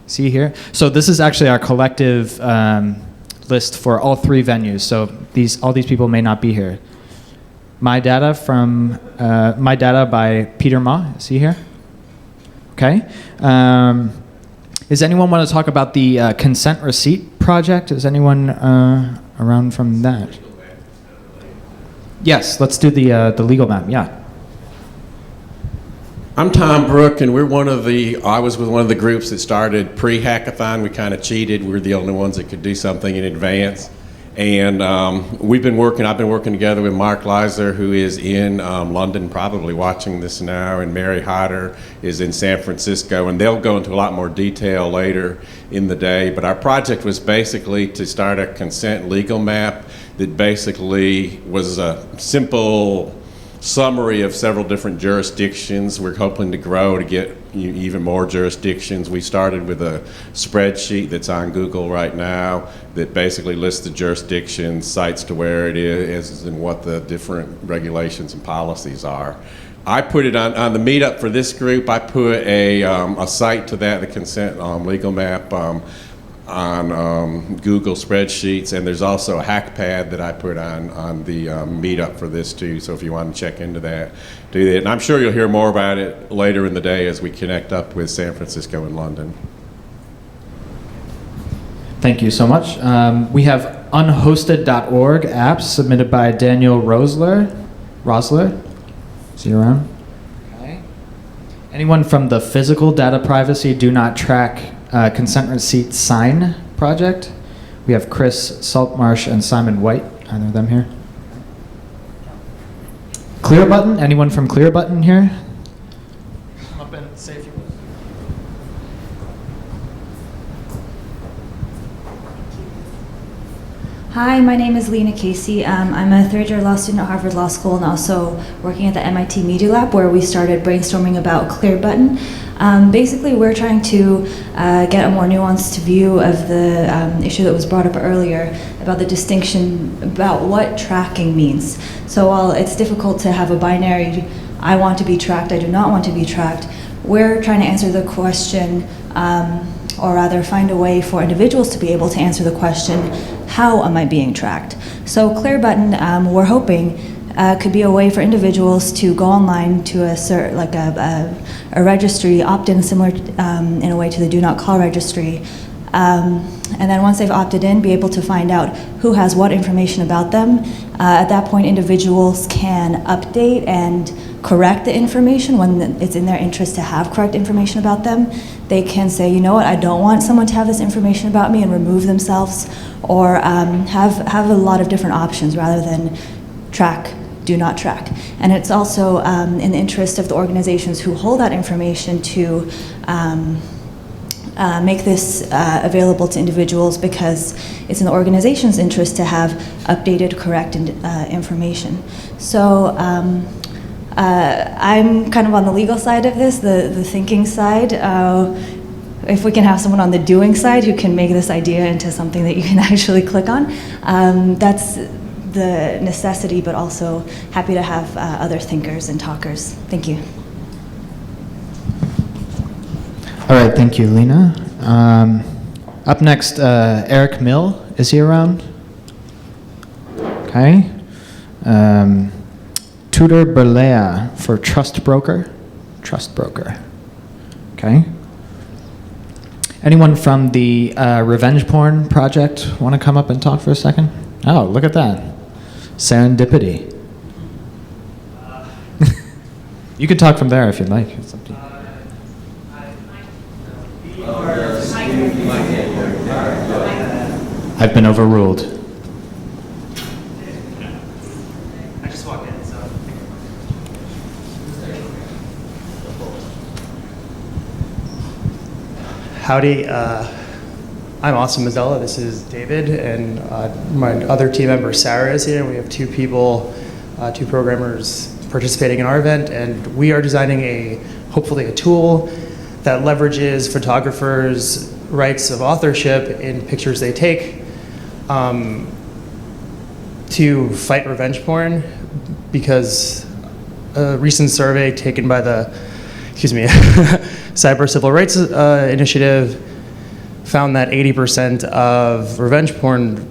Speaker 3: See here? So this is actually our collective list for all 3 venues. So all these people may not be here. My Data from My Data by Peter Ma. See here? Okay. Does anyone want to talk about the consent receipt project? Is anyone around from that? Yes, let's do the legal map. Yeah.
Speaker 11: I'm Tom Brook, and I was with one of the groups that started pre-hackathon. We kind of cheated. We were the only ones that could do something in advance. And I've been working together with Mark Leiser, who is in London, probably watching this now, and Mary Hodder is in San Francisco, and they'll go into a lot more detail later in the day. But our project was basically to start a consent legal map that basically was a simple summary of several different jurisdictions. We're hoping to grow to get even more jurisdictions. We started with a spreadsheet that's on Google right now that basically lists the jurisdictions, sites to where it is, and what the different regulations and policies are. I put it on the meetup for this group. I put a site to that, the consent legal map, on Google spreadsheets, and there's also a hack pad that I put on the meetup for this too, so if you want to check into that, do that. And I'm sure you'll hear more about it later in the day as we connect up with San Francisco and London.
Speaker 3: Thank you so much. We have unhosted.org apps submitted by Daniel Rosler. Is he around? Okay. Anyone from the Physical Data Privacy Do Not Track Consent Receipt Sign project? We have Chris Saltmarsh and Simon White. Either of them here? Clear Button? Anyone from Clear Button here? Come up and say a few words.
Speaker 12: Hi, my name is Lena Casey. I'm a third-year law student at Harvard Law School and also working at the MIT Media Lab, where we started brainstorming about Clear Button. Basically, we're trying to get a more nuanced view of the issue that was brought up earlier about the distinction about what tracking means. So while it's difficult to have a binary, I want to be tracked, I do not want to be tracked, we're trying to answer the question, or rather find a way for individuals to be able to answer the question, how am I being tracked? So Clear Button, we're hoping, could be a way for individuals to go online to a registry, opt in similar in a way to the Do Not Call registry, And then once they've opted in, be able to find out who has what information about them. At that point, individuals can update and correct the information when it's in their interest to have correct information about them. They can say, you know what, I don't want someone to have this information about me, and remove themselves, or have a lot of different options rather than track, do not track. And it's also in the interest of the organizations who hold that information to make this available to individuals, because it's in the organization's interest to have updated, correct information. So I'm kind of on the legal side of this, the thinking side. If we can have someone on the doing side who can make this idea into something that you can actually click on, that's the necessity, but also happy to have other thinkers and talkers. Thank you.
Speaker 3: All right, thank you, Lena. Up next, Eric Mill. Is he around? Okay. Tudor Berlea for Trust Broker. Trust Broker. Okay. Anyone from the Revenge Porn Project want to come up and talk for a second? Oh, look at that. Serendipity. You can talk from there if you'd like. It's up to you. I've been overruled.
Speaker 13: I just walked in, so. Howdy, I'm Austin Mazzella. This is David, and my other team member Sarah is here. We have two people, two programmers participating in our event, and we are designing hopefully a tool that leverages photographers' rights of authorship in pictures they take to fight revenge porn, because a recent survey taken by the, Cyber Civil Rights Initiative found that 80% of revenge porn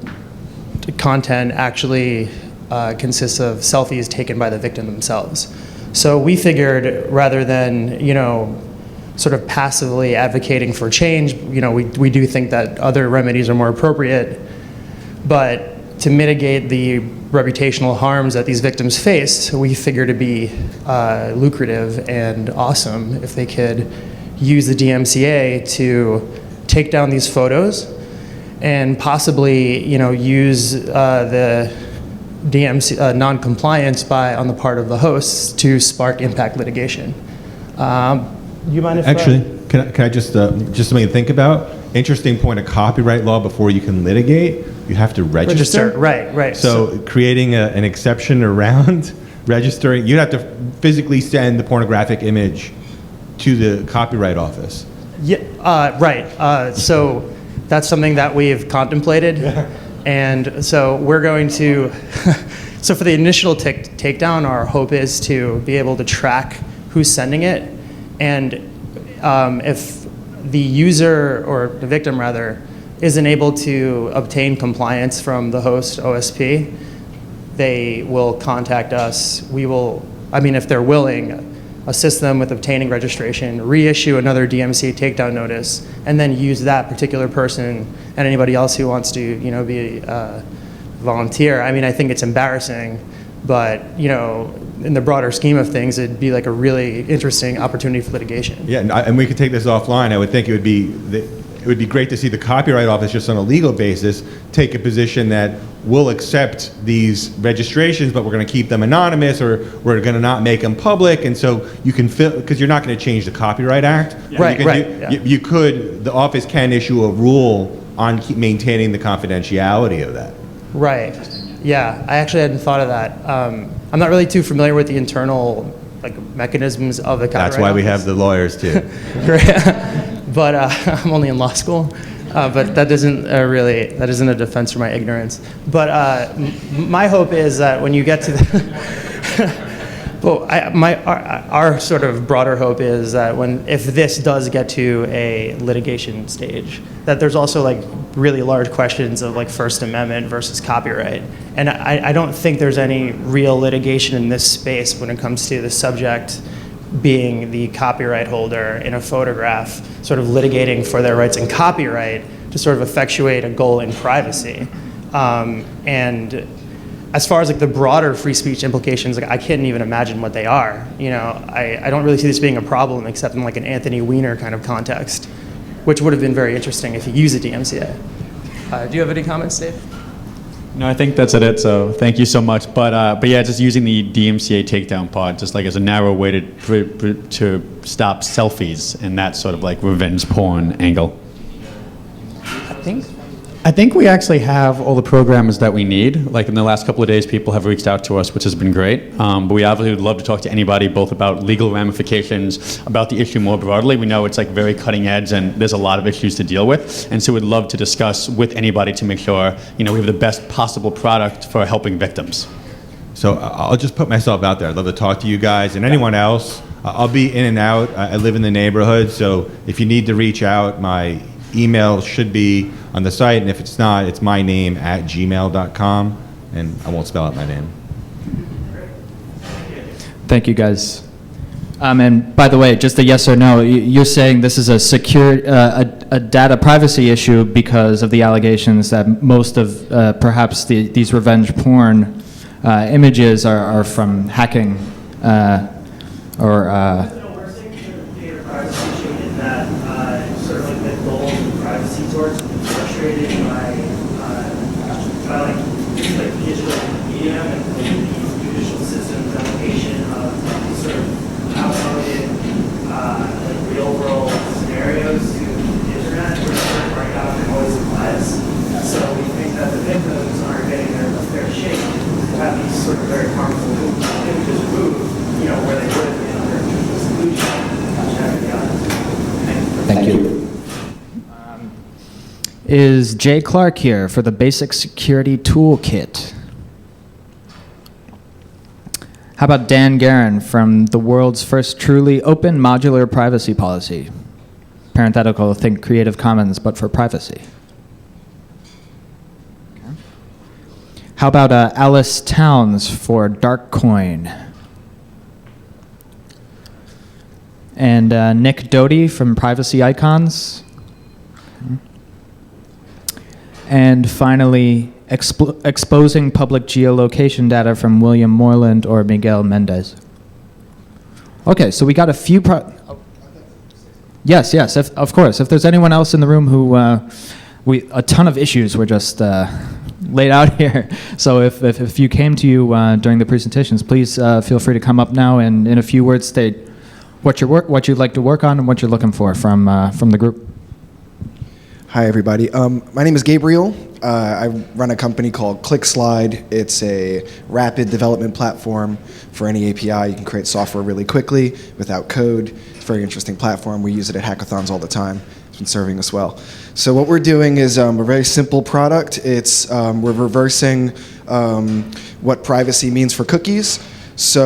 Speaker 13: content actually consists of selfies taken by the victim themselves. So we figured, rather than, sort of passively advocating for change, we do think that other remedies are more appropriate, but to mitigate the reputational harms that these victims face, we figured it'd be lucrative and awesome if they could use the DMCA to take down these photos and possibly, use the DMCA non-compliance on the part of the hosts to spark impact litigation. You mind if
Speaker 8: can I just something to think about? Interesting point of copyright law. Before you can litigate, you have to register.
Speaker 13: Right.
Speaker 8: So creating an exception around registering, you'd have to physically send the pornographic image to the Copyright Office.
Speaker 13: Yeah, right. So that's something that we've contemplated. Yeah. And so we're going to, so for the initial takedown, our hope is to be able to track who's sending it. And if the user, or the victim rather, isn't able to obtain compliance from the host OSP, they will contact us. We will, if they're willing, assist them with obtaining registration, reissue another DMCA takedown notice, and then use that particular person and anybody else who wants to, be a volunteer. I think it's embarrassing, but, in the broader scheme of things, it'd be like a really interesting opportunity for litigation.
Speaker 8: Yeah, and we could take this offline. I would think it would be great to see the Copyright Office, just on a legal basis, take a position that we'll accept these registrations, but we're going to keep them anonymous, or we're going to not make them public. And so you can because you're not going to change the Copyright Act.
Speaker 13: Yeah.
Speaker 8: You could, the office can issue a rule on maintaining the confidentiality of that.
Speaker 13: Right. Yeah, I actually hadn't thought of that. I'm not really too familiar with the internal mechanisms of the Copyright
Speaker 8: That's why we
Speaker 13: Office.
Speaker 8: have the lawyers too.
Speaker 13: But I'm only in law school. But that isn't a defense for my ignorance. But my hope is that when you get to our sort of broader hope is that if this does get to a litigation stage, that there's also really large questions of First Amendment versus copyright. And I don't think there's any real litigation in this space when it comes to the subject being the copyright holder in a photograph, sort of litigating for their rights in copyright to sort of effectuate a goal in privacy. And as far as like the broader free speech implications, like I can't even imagine what they are. You know, I don't really see this being a problem except in like an Anthony Weiner kind of context, which would have been very interesting if you use a DMCA. Do you have any comments, Dave?
Speaker 14: No, I think that's it. So thank you so much. But yeah, just using the DMCA takedown pod, just like as a narrow way to stop selfies and that sort of like revenge porn angle. I think we actually have all the programmers that we need. Like in the last couple of days, people have reached out to us, which has been great. But we obviously would love to talk to anybody, both about legal ramifications, about the issue more broadly. We know it's like very cutting edge and there's a lot of issues to deal with. And so we'd love to discuss with anybody to make sure, you know, we have the best possible product for helping victims.
Speaker 8: So I'll just put myself out there. I'd love to talk to you guys and anyone else. I'll be in and out. I live in the neighborhood, so if you need to reach out, my email should be on the site, and if it's not, it's my name at gmail.com, and I won't spell out my name.
Speaker 3: Thank you, guys. And by the way, just a yes or no, you're saying this is a secure, a data privacy issue because of the allegations that most of perhaps these revenge porn images are from hacking or.
Speaker 15: Frustrated by like digital media and the judicial system's application of sort of outmoded like real world scenarios to the internet where third-party doctrine always applies. So we think that the victims aren't getting their fair shake to have these sort of very harmful images removed, you know, where they would have been under a judicial solution.
Speaker 3: Thank you. Is Jay Clark here for the Basic Security Toolkit? How about Dan Guerin from the world's first truly open modular privacy policy? Parenthetical, think Creative Commons, but for privacy. Okay. How about Alice Towns for Darkcoin? And Nick Doty from Privacy Icons? Okay. And finally, exposing public geolocation data from William Moreland or Miguel Mendez. Okay, so we got a few. Yes, of course. If there's anyone else in the room who a ton of issues were just laid out here. So if you came to you during the presentations, please feel free to come up now and in a few words state what you'd like to work on and what you're looking for from the group.
Speaker 16: Hi, everybody. My name is Gabriel. I run a company called ClickSlide. It's a rapid development platform for any API. You can create software really quickly without code. It's a very interesting platform. We use it at hackathons all the time. It's been serving us well. So what we're doing is a very simple product. It's we're reversing what privacy means for cookies. So